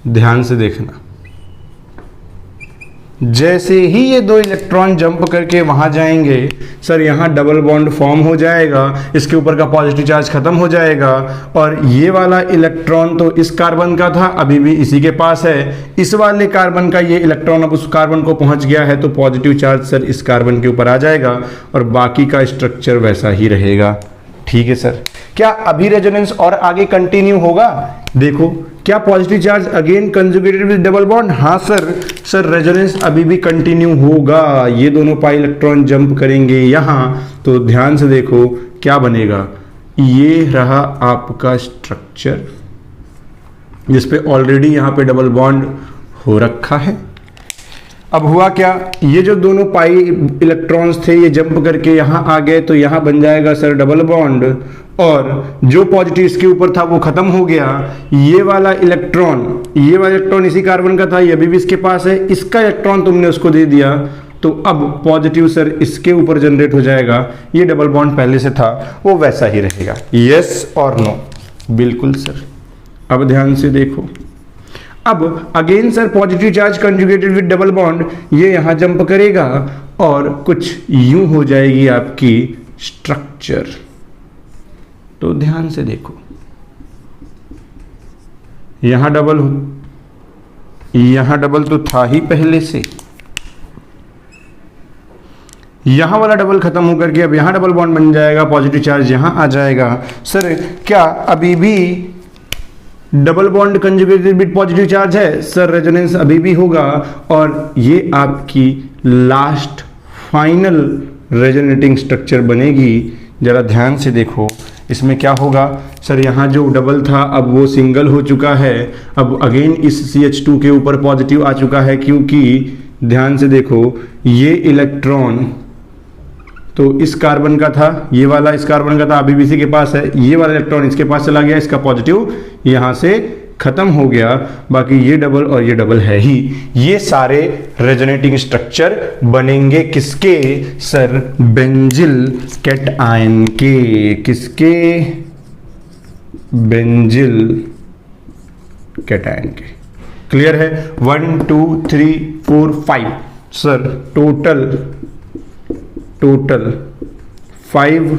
ध्यान से देखना, जैसे ही ये 2 इलेक्ट्रॉन जंप करके वहां जाएंगे सर यहाँ डबल बॉन्ड फॉर्म हो जाएगा, इसके ऊपर का पॉजिटिव चार्ज खत्म हो जाएगा और ये वाला इलेक्ट्रॉन तो इस कार्बन का था अभी भी इसी के पास है, इस वाले कार्बन का ये इलेक्ट्रॉन अब उस कार्बन को पहुंच गया है तो पॉजिटिव चार्ज सर इस कार्बन के ऊपर आ जाएगा और बाकी का स्ट्रक्चर वैसा ही रहेगा। ठीक है सर, क्या अभी रेजोनेंस और आगे कंटिन्यू होगा? देखो क्या positive charge again conjugated with double bond, हाँ सर रेजोनेंस अभी भी कंटिन्यू होगा, ये दोनों पाई इलेक्ट्रॉन जंप करेंगे यहां, तो ध्यान से देखो क्या बनेगा, ये रहा आपका स्ट्रक्चर जिसपे ऑलरेडी यहां पे डबल बॉन्ड हो रखा है। अब हुआ क्या, ये जो दोनों पाई इलेक्ट्रॉन्स थे ये जंप करके यहां आ गए तो यहां बन जाएगा सर डबल बॉन्ड और जो पॉजिटिव इसके ऊपर था वो खत्म हो गया। ये वाला इलेक्ट्रॉन इसी कार्बन का था, ये अभी भी इसके पास है, इसका इलेक्ट्रॉन तुमने उसको दे दिया तो अब पॉजिटिव सर इसके ऊपर जनरेट हो जाएगा, ये डबल बॉन्ड पहले से था वो वैसा ही रहेगा। यस और नो? बिल्कुल सर। अब ध्यान से देखो, अब again sir positive charge conjugated with double bond ये यहां जंप करेगा और कुछ यूं हो जाएगी आपकी स्ट्रक्चर। तो ध्यान से देखो, यहां डबल तो था ही पहले से, यहां वाला डबल खत्म होकर के अब यहां डबल बॉन्ड बन जाएगा, पॉजिटिव चार्ज यहां आ जाएगा। सर क्या अभी भी double bond conjugated with positive charge है? सर रेजोनेंस अभी भी होगा और ये आपकी लास्ट फाइनल रेजोनेटिंग स्ट्रक्चर बनेगी। जरा ध्यान से देखो इसमें क्या होगा, सर यहाँ जो डबल था अब वो सिंगल हो चुका है, अब अगेन इस CH2 के ऊपर पॉजिटिव आ चुका है क्योंकि ध्यान से देखो ये इलेक्ट्रॉन तो इस कार्बन का था, ये वाला इस कार्बन का था अभी भी इसी के पास है, ये वाला इलेक्ट्रॉन इसके पास चला गया, इसका पॉजिटिव यहाँ से खत्म हो गया, बाकी ये डबल और ये डबल है ही। ये सारे रेजोनेटिंग स्ट्रक्चर बनेंगे किसके? सर बेंजिल कैटआयन के। किसके? बेंजिल कैटआयन के। क्लियर है? 1 2 3 4 5 सर टोटल 5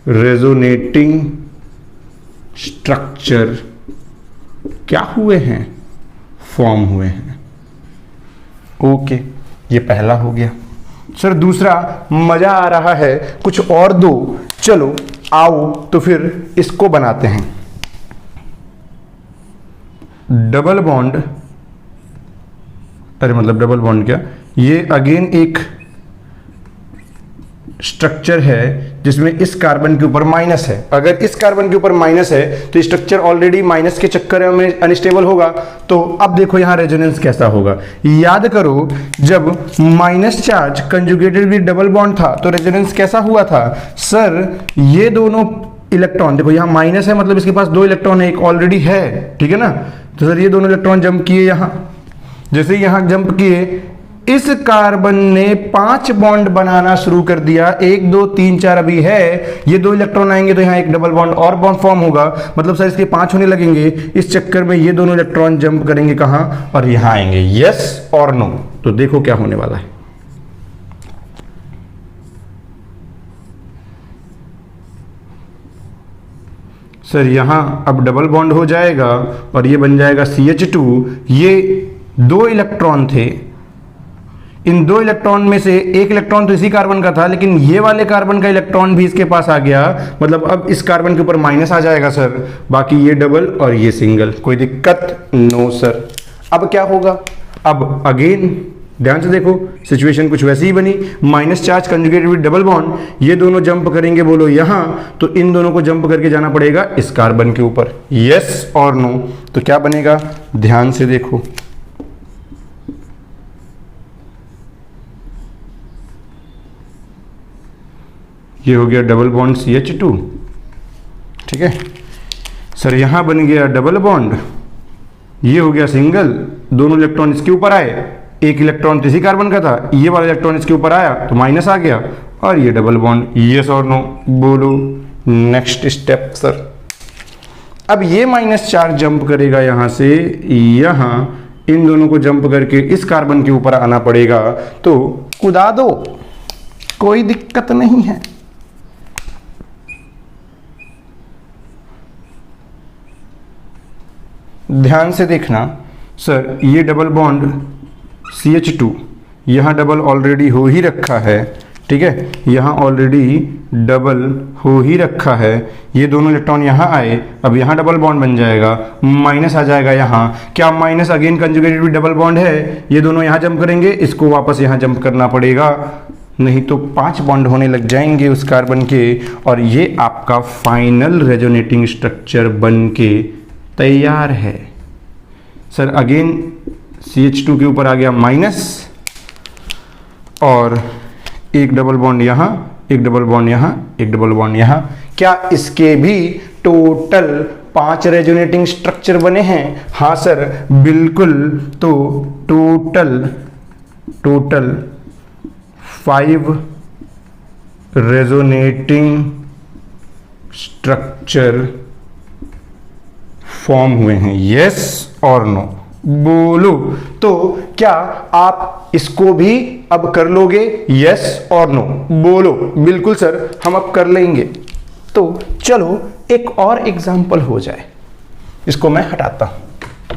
रेजोनेटिंग स्ट्रक्चर क्या हुए हैं? फॉर्म हुए हैं। ओके, ये पहला हो गया। सर दूसरा, मजा आ रहा है, कुछ और दो, चलो आओ तो फिर इसको बनाते हैं। डबल बॉन्ड, अरे मतलब डबल बॉन्ड क्या, ये अगेन एक स्ट्रक्चर है जिसमें इस कार्बन के ऊपर माइनस है। अगर इस कार्बन के ऊपर माइनस है तो स्ट्रक्चर ऑलरेडी माइनस के चक्कर में अनस्टेबल होगा। तो अब देखो यहां रेजोनेंस कैसा होगा। याद करो जब minus charge conjugated with double bond था तो रेजोनेंस कैसा हुआ था? सर ये दोनों इलेक्ट्रॉन देखो यहां माइनस है, मतलब इसके पास 2 इलेक्ट्रॉन है, एक ऑलरेडी है, ठीक है ना। तो सर ये दोनों इलेक्ट्रॉन जंप किए यहां, जैसे यहां जंप किए इस कार्बन ने 5 बॉन्ड बनाना शुरू कर दिया, 1 2 3 4 अभी है, ये 2 इलेक्ट्रॉन आएंगे तो यहाँ एक डबल बॉन्ड और बॉन्ड फॉर्म होगा, मतलब सर इसके 5 होने लगेंगे। इस चक्कर में ये दोनों इलेक्ट्रॉन जंप करेंगे कहां? और यहां आएंगे। यस और नो? तो देखो क्या होने वाला है। सर यहां अब डबल बॉन्ड हो जाएगा और ये बन जाएगा CH2। ये 2 इलेक्ट्रॉन थे, इन 2 इलेक्ट्रॉन में से एक इलेक्ट्रॉन तो इसी कार्बन का था, लेकिन ये वाले कार्बन का इलेक्ट्रॉन भी इसके पास आ गया, मतलब अब इस कार्बन के ऊपर माइनस आ जाएगा सर, बाकी ये डबल और ये सिंगल। कोई दिक्कत? No sir. अब क्या होगा? अब अगेन ध्यान से देखो, सिचुएशन कुछ वैसी ही बनी, minus charge conjugated with double bond, ये दोनों जंप करेंगे बोलो यहां, तो इन दोनों को जंप करके जाना पड़ेगा इस कार्बन के ऊपर, यस और नो। तो क्या बनेगा, ध्यान से देखो, ये हो गया डबल बॉन्ड CH2, ठीक है सर। यहां बन गया डबल बॉन्ड, ये हो गया सिंगल, दोनों इलेक्ट्रॉन इसके ऊपर आए, एक इलेक्ट्रॉन तो इसी कार्बन का था, ये वाला इलेक्ट्रॉन इसके ऊपर आया तो माइनस आ गया, और ये डबल बॉन्ड, यस और नो, बोलो नेक्स्ट स्टेप सर। अब ये माइनस चार्ज जंप करेगा यहां से यहां, इन दोनों को जंप करके इस कार्बन के ऊपर आना पड़ेगा, तो कुदा दो, कोई दिक्कत नहीं है। ध्यान से देखना सर, ये डबल बॉन्ड CH2 यहाँ डबल ऑलरेडी हो ही रखा है, ठीक है, यहाँ ऑलरेडी डबल हो ही रखा है, ये दोनों इलेक्ट्रॉन यहाँ आए, अब यहाँ डबल बॉन्ड बन जाएगा, माइनस आ जाएगा यहाँ, क्या minus again conjugated with double bond है, ये दोनों यहाँ जंप करेंगे, इसको वापस यहाँ जंप करना पड़ेगा, नहीं तो 5 बॉन्ड होने लग जाएंगे उस कार्बन के, और ये आपका फाइनल रेजोनेटिंग स्ट्रक्चर बन के तैयार है सर। अगेन CH2 के ऊपर आ गया माइनस, और एक डबल बॉन्ड यहाँ, एक डबल बॉन्ड यहाँ, एक डबल बॉन्ड यहाँ, क्या इसके भी टोटल 5 रेजोनेटिंग स्ट्रक्चर बने हैं? हाँ सर बिल्कुल, तो टोटल 5 रेजोनेटिंग स्ट्रक्चर फॉर्म हुए हैं, यस और नो, बोलो। तो क्या आप इसको भी अब कर लोगे, यस और नो, बोलो। बिल्कुल सर, हम अब कर लेंगे। तो चलो एक और एग्जांपल हो जाए, इसको मैं हटाता हूं,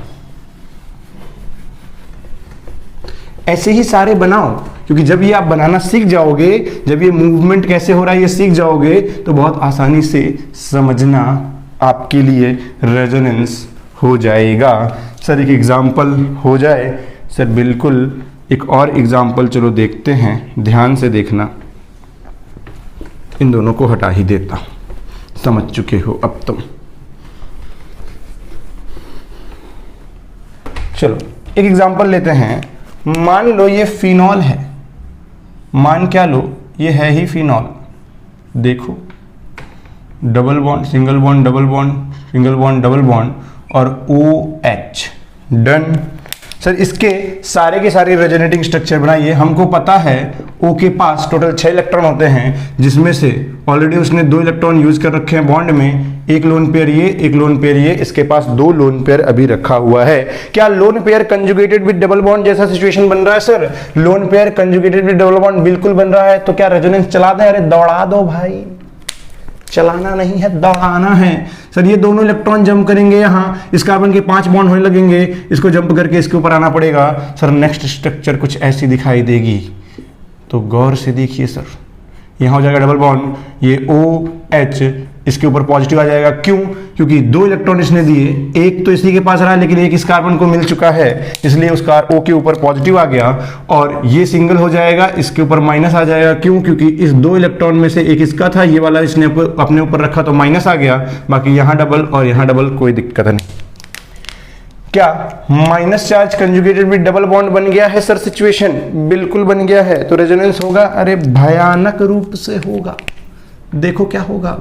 ऐसे ही सारे बनाओ, क्योंकि जब ये आप बनाना सीख जाओगे, जब ये मूवमेंट कैसे हो रहा है ये सीख जाओगे, तो बहुत आसानी से समझना आपके लिए रेजोनेंस हो जाएगा। सर एक एग्जाम्पल हो जाए? सर बिल्कुल, एक और एग्जाम्पल चलो देखते हैं, ध्यान से देखना, इन दोनों को हटा ही देता हूं, समझ चुके हो अब तुम। चलो एक एग्जाम्पल लेते हैं, मान लो ये फिनॉल है, मान क्या लो, ये है ही फिनॉल, देखो double bond single bond double bond single bond double bond और OH, डन। सर इसके सारे के सारे रेजोनेटिंग स्ट्रक्चर बनाइए। हमको पता है O के पास टोटल 6 इलेक्ट्रॉन होते हैं, जिसमें से ऑलरेडी उसने 2 इलेक्ट्रॉन यूज कर रखे हैं बॉन्ड में, एक लोन पेयर ये, एक लोन पेयर ये, इसके पास 2 लोन पेयर अभी रखा हुआ है। क्या lone pair conjugated with double bond जैसा सिचुएशन बन रहा है? Sir lone pair conjugated with double bond बिल्कुल बन रहा है। तो क्या रेजोनेंस चला दें? अरे दौड़ा दो भाई, चलाना नहीं है, दौड़ाना है। सर ये दोनों इलेक्ट्रॉन जंप करेंगे यहाँ, इस कार्बन के 5 बॉन्ड होने लगेंगे, इसको जंप करके इसके ऊपर आना पड़ेगा। सर नेक्स्ट स्ट्रक्चर कुछ ऐसी दिखाई देगी, तो गौर से देखिए सर, यहाँ हो जाएगा डबल बॉन्ड, ये OH इसके ऊपर पॉजिटिव आ जाएगा। क्यों? क्योंकि 2 इलेक्ट्रॉन इसने दिए, एक तो इसी के पास रहा लेकिन एक इस कार्बन को मिल चुका है, इसलिए उस O के ऊपर पॉजिटिव आ गया, और ये सिंगल हो जाएगा, इसके ऊपर माइनस आ जाएगा। क्यों? क्योंकि इस 2 इलेक्ट्रॉन में से एक इसका था, ये वाला इसने अपने ऊपर रखा तो माइनस आ गया, बाकी यहाँ डबल और यहाँ डबल, कोई दिक्कत नहीं। क्या minus charge conjugated with double bond बन गया है? सर सिचुएशन बिल्कुल बन गया है। तो रेजोनेंस होगा? अरे भयानक रूप से होगा। देखो क्या होगा,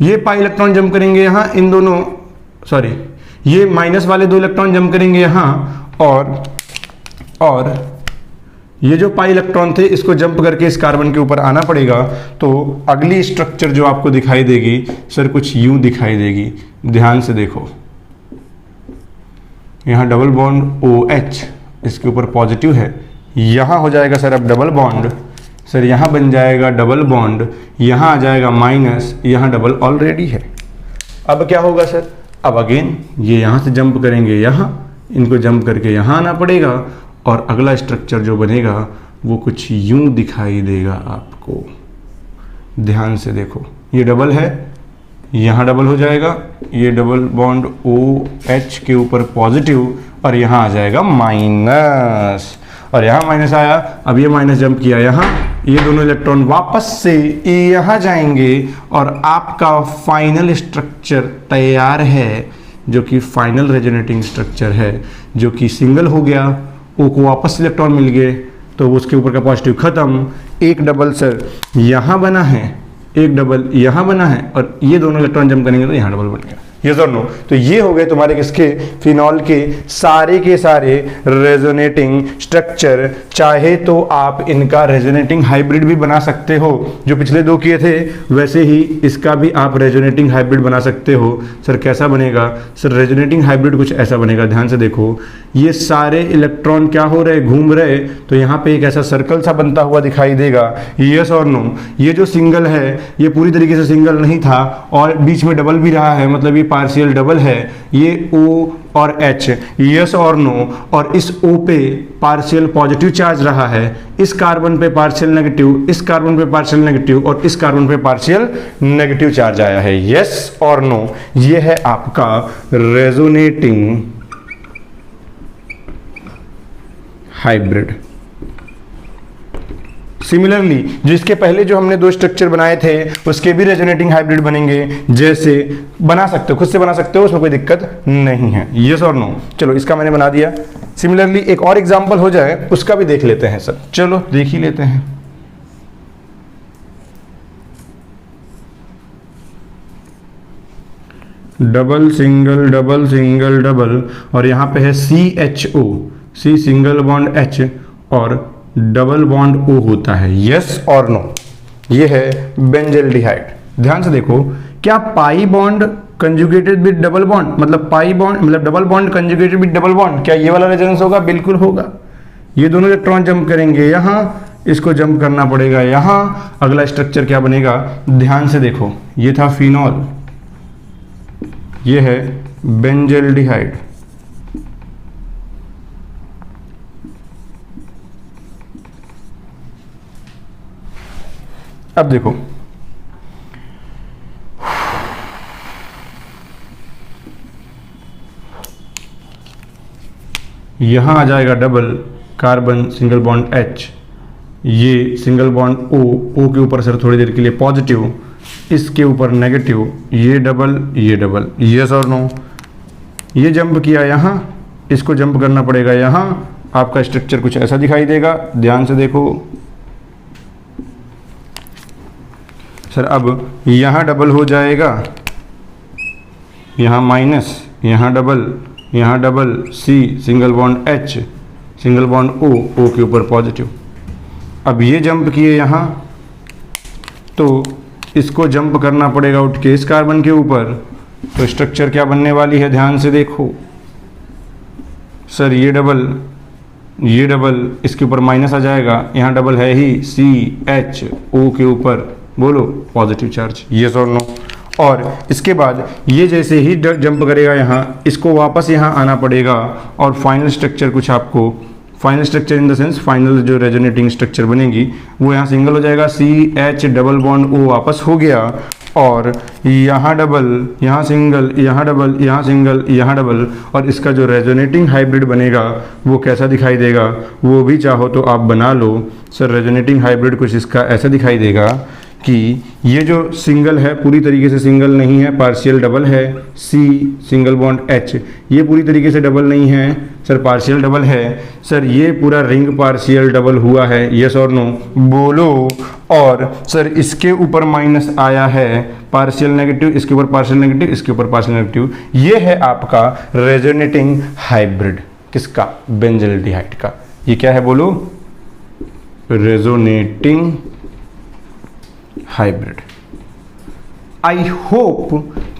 ये पाई इलेक्ट्रॉन जंप करेंगे यहाँ, इन दोनों सॉरी ये माइनस वाले 2 इलेक्ट्रॉन जंप करेंगे यहाँ, और ये जो पाई इलेक्ट्रॉन थे इसको जंप करके इस कार्बन के ऊपर आना पड़ेगा। तो अगली स्ट्रक्चर जो आपको दिखाई देगी सर कुछ यूं दिखाई देगी, ध्यान से देखो, यहाँ डबल बॉन्ड OH इसके ऊपर पॉजिटिव है, यहाँ हो जाएगा सर अब डबल बॉन्ड, सर यहाँ बन जाएगा डबल बॉन्ड, यहाँ आ जाएगा माइनस, यहाँ डबल ऑलरेडी है। अब क्या होगा सर? अब अगेन ये यहाँ से जंप करेंगे यहाँ, इनको जंप करके यहाँ आना पड़ेगा, और अगला स्ट्रक्चर जो बनेगा वो कुछ यूं दिखाई देगा आपको। ध्यान से देखो, ये डबल है, यहाँ डबल हो जाएगा, ये डबल बॉन्ड OH के ऊपर पॉजिटिव, और यहाँ आ जाएगा माइनस, और यहाँ माइनस आया, अब ये माइनस जंप किया यहाँ, ये दोनों इलेक्ट्रॉन वापस से यहाँ जाएंगे और आपका फाइनल स्ट्रक्चर तैयार है, जो कि फाइनल रेजोनेटिंग स्ट्रक्चर है, जो कि सिंगल हो गया, ओ को वापस इलेक्ट्रॉन मिल गए तो उसके ऊपर का पॉजिटिव खत्म, एक डबल सर यहाँ बना है, एक डबल यहाँ बना है, और ये दोनों इलेक्ट्रॉन जंप करेंगे तो यहाँ डबल बन गया। यस और नो? तो ये हो गए तुम्हारे किसके, फिनॉल के सारे रेजोनेटिंग स्ट्रक्चर। चाहे तो आप इनका रेजोनेटिंग हाइब्रिड भी बना सकते हो, जो पिछले दो किए थे वैसे ही इसका भी आप रेजोनेटिंग हाइब्रिड बना सकते हो। सर कैसा बनेगा? सर रेजोनेटिंग हाइब्रिड कुछ ऐसा बनेगा, ध्यान से देखो, ये सारे इलेक्ट्रॉन क्या हो रहे, घूम रहे, तो यहाँ पे एक ऐसा सर्कल सा बनता हुआ दिखाई देगा। यस और नो? ये जो सिंगल है ये पूरी तरीके से सिंगल नहीं था और बीच में डबल भी रहा है, मतलब ये पार्शियल डबल है, ये O और H। यस और नो? और इस O पे पार्शियल पॉजिटिव चार्ज रहा है, इस कार्बन पे पार्शियल नेगेटिव, इस कार्बन पे पार्शियल नेगेटिव और इस कार्बन पे पार्शियल नेगेटिव चार्ज आया है। यस और नो? ये है आपका रेजोनेटिंग हाइब्रिड। सिमिलरली जिसके पहले जो हमने दो स्ट्रक्चर बनाए थे उसके भी रेजोनेटिंग हाइब्रिड बनेंगे, जैसे बना सकते हो, खुद से बना सकते हो, उसमें कोई दिक्कत नहीं है। यस और नो? चलो इसका मैंने बना दिया। सिमिलरली एक और एग्जांपल हो जाए उसका भी देख लेते हैं सर, चलो देख ही लेते हैं। Double single double single double, और यहाँ पे है CHO, C single bond H और डबल बॉन्ड O होता है। यस और नो? ये है बेंजल्डिहाइड। ध्यान से देखो, क्या pi bond conjugated with double bond, मतलब पाई बॉन्ड मतलब double bond conjugated with double bond, क्या ये वाला रेजोनेंस होगा? बिल्कुल होगा। ये दोनों इलेक्ट्रॉन जंप करेंगे यहाँ, इसको जंप करना पड़ेगा यहाँ, अगला स्ट्रक्चर क्या बनेगा? ध्यान से देखो, ये था फिनॉल, ये है बेंजल्डिहाइड। अब देखो, यहां आ जाएगा double carbon single bond H, ये सिंगल बॉन्ड O के ऊपर सर थोड़ी देर के लिए पॉजिटिव, इसके ऊपर नेगेटिव, ये डबल ये डबल। यस और नो? ये जंप किया यहाँ, इसको जंप करना पड़ेगा यहाँ, आपका स्ट्रक्चर कुछ ऐसा दिखाई देगा। ध्यान से देखो सर, अब यहाँ डबल हो जाएगा, यहाँ माइनस, यहाँ double C single bond H single bond O के ऊपर पॉजिटिव। अब ये जंप किए यहाँ, तो इसको जंप करना पड़ेगा उठ के इस कार्बन के ऊपर, तो स्ट्रक्चर क्या बनने वाली है? ध्यान से देखो सर, ये डबल इसके ऊपर माइनस आ जाएगा, यहाँ डबल है ही, CHO के ऊपर बोलो पॉजिटिव चार्ज। यस और नो? और इसके बाद ये जैसे ही जंप करेगा यहाँ, इसको वापस यहाँ आना पड़ेगा और फाइनल स्ट्रक्चर कुछ आपको, final structure in the sense final जो रेजोनेटिंग स्ट्रक्चर बनेगी वो यहाँ सिंगल हो जाएगा, CH डबल बॉन्ड O वापस हो गया, और यहाँ डबल, यहाँ सिंगल, यहाँ डबल, यहाँ सिंगल, यहाँ डबल, और इसका जो रेजोनेटिंग हाइब्रिड बनेगा वो कैसा दिखाई देगा वो भी चाहो तो आप बना लो। सर रेजोनेटिंग हाइब्रिड कुछ इसका ऐसा दिखाई देगा कि ये जो सिंगल है पूरी तरीके से सिंगल नहीं है, पार्शियल डबल है, C सिंगल बॉन्ड H, ये पूरी तरीके से डबल नहीं है सर, पार्शियल डबल है। सर ये पूरा रिंग पार्शियल डबल हुआ है। यस और नो? बोलो। और सर इसके ऊपर माइनस आया है, पार्शियल नेगेटिव, इसके ऊपर पार्शियल नेगेटिव, इसके ऊपर पार्शियल नेगेटिव। ये है आपका रेजोनेटिंग हाइब्रिड, किसका? बेंजल्डिहाइड का। ये क्या है बोलो? Resonating hybrid. आई होप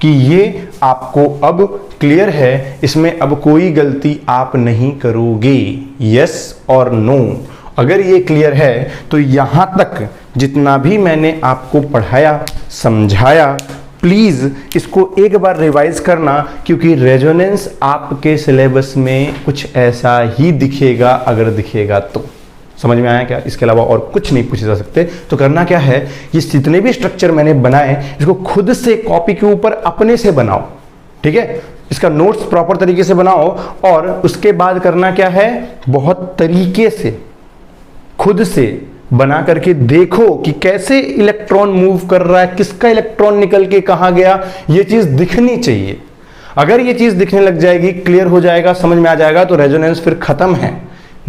कि ये आपको अब क्लियर है, इसमें अब कोई गलती आप नहीं करोगे। यस और नो? अगर ये क्लियर है तो यहां तक जितना भी मैंने आपको पढ़ाया समझाया, प्लीज इसको एक बार रिवाइज करना, क्योंकि रेजोनेंस आपके सिलेबस में कुछ ऐसा ही दिखेगा, अगर दिखेगा तो। समझ में आया क्या? इसके अलावा और कुछ नहीं पूछे जा सकते। तो करना क्या है, ये जितने भी स्ट्रक्चर मैंने बनाए इसको खुद से कॉपी के ऊपर अपने से बनाओ, ठीक है? इसका नोट्स प्रॉपर तरीके से बनाओ और उसके बाद करना क्या है, बहुत तरीके से खुद से बना करके देखो कि कैसे इलेक्ट्रॉन मूव कर रहा है, किसका इलेक्ट्रॉन निकल के कहां गया, ये चीज दिखनी चाहिए। अगर ये चीज दिखने लग जाएगी, क्लियर हो जाएगा, समझ में आ जाएगा, तो रेजोनेंस फिर खत्म है।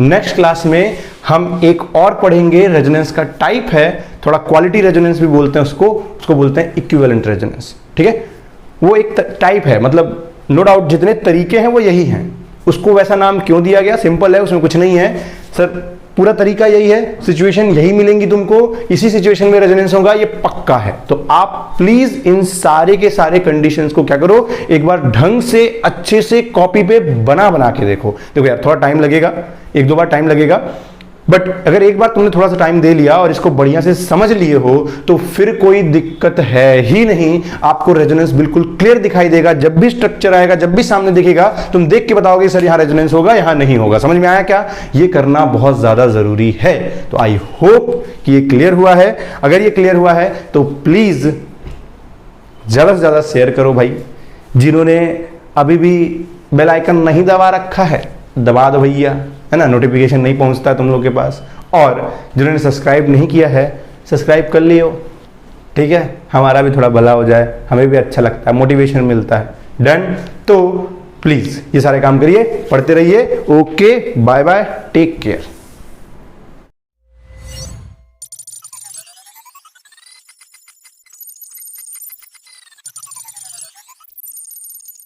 नेक्स्ट क्लास में हम एक और पढ़ेंगे, रेजोनेंस का टाइप है, थोड़ा क्वालिटी रेजोनेंस भी बोलते हैं उसको बोलते हैं इक्विवेलेंट रेजोनेंस। ठीक है, वो एक टाइप है, मतलब नो डाउट जितने तरीके हैं वो यही हैं। उसको वैसा नाम क्यों दिया गया, सिंपल है, उसमें कुछ नहीं है सर, पूरा तरीका यही है, सिचुएशन यही मिलेंगी तुमको, इसी सिचुएशन में रेजोनेंस होगा, ये पक्का है। तो आप प्लीज इन सारे के सारे कंडीशंस को क्या करो, एक बार ढंग से अच्छे से कॉपी पे बना के देखो। देखो यार थोड़ा टाइम लगेगा, एक दो बार टाइम लगेगा, बट अगर एक बार तुमने थोड़ा सा टाइम दे लिया और इसको बढ़िया से समझ लिए हो तो फिर कोई दिक्कत है ही नहीं। आपको रेजोनेंस बिल्कुल क्लियर दिखाई देगा, जब भी स्ट्रक्चर आएगा, जब भी सामने दिखेगा, तुम देख के बताओगे सर यहां रेजोनेंस होगा, यहां नहीं होगा। समझ में आया क्या, ये करना बहुत ज्यादा जरूरी है। तो आई होप कि ये क्लियर हुआ है। अगर ये क्लियर हुआ है तो प्लीज ज्यादा से ज्यादा शेयर करो भाई। जिन्होंने अभी भी बेल आइकन नहीं दबा रखा है दबा दो भैया, है ना, नोटिफिकेशन नहीं पहुंचता तुम लोग के पास। और जिन्होंने सब्सक्राइब नहीं किया है सब्सक्राइब कर लियो, ठीक है, हमारा भी थोड़ा भला हो जाए, हमें भी अच्छा लगता है, मोटिवेशन मिलता है। डन, तो प्लीज ये सारे काम करिए, पढ़ते रहिए। Okay, bye bye, take care.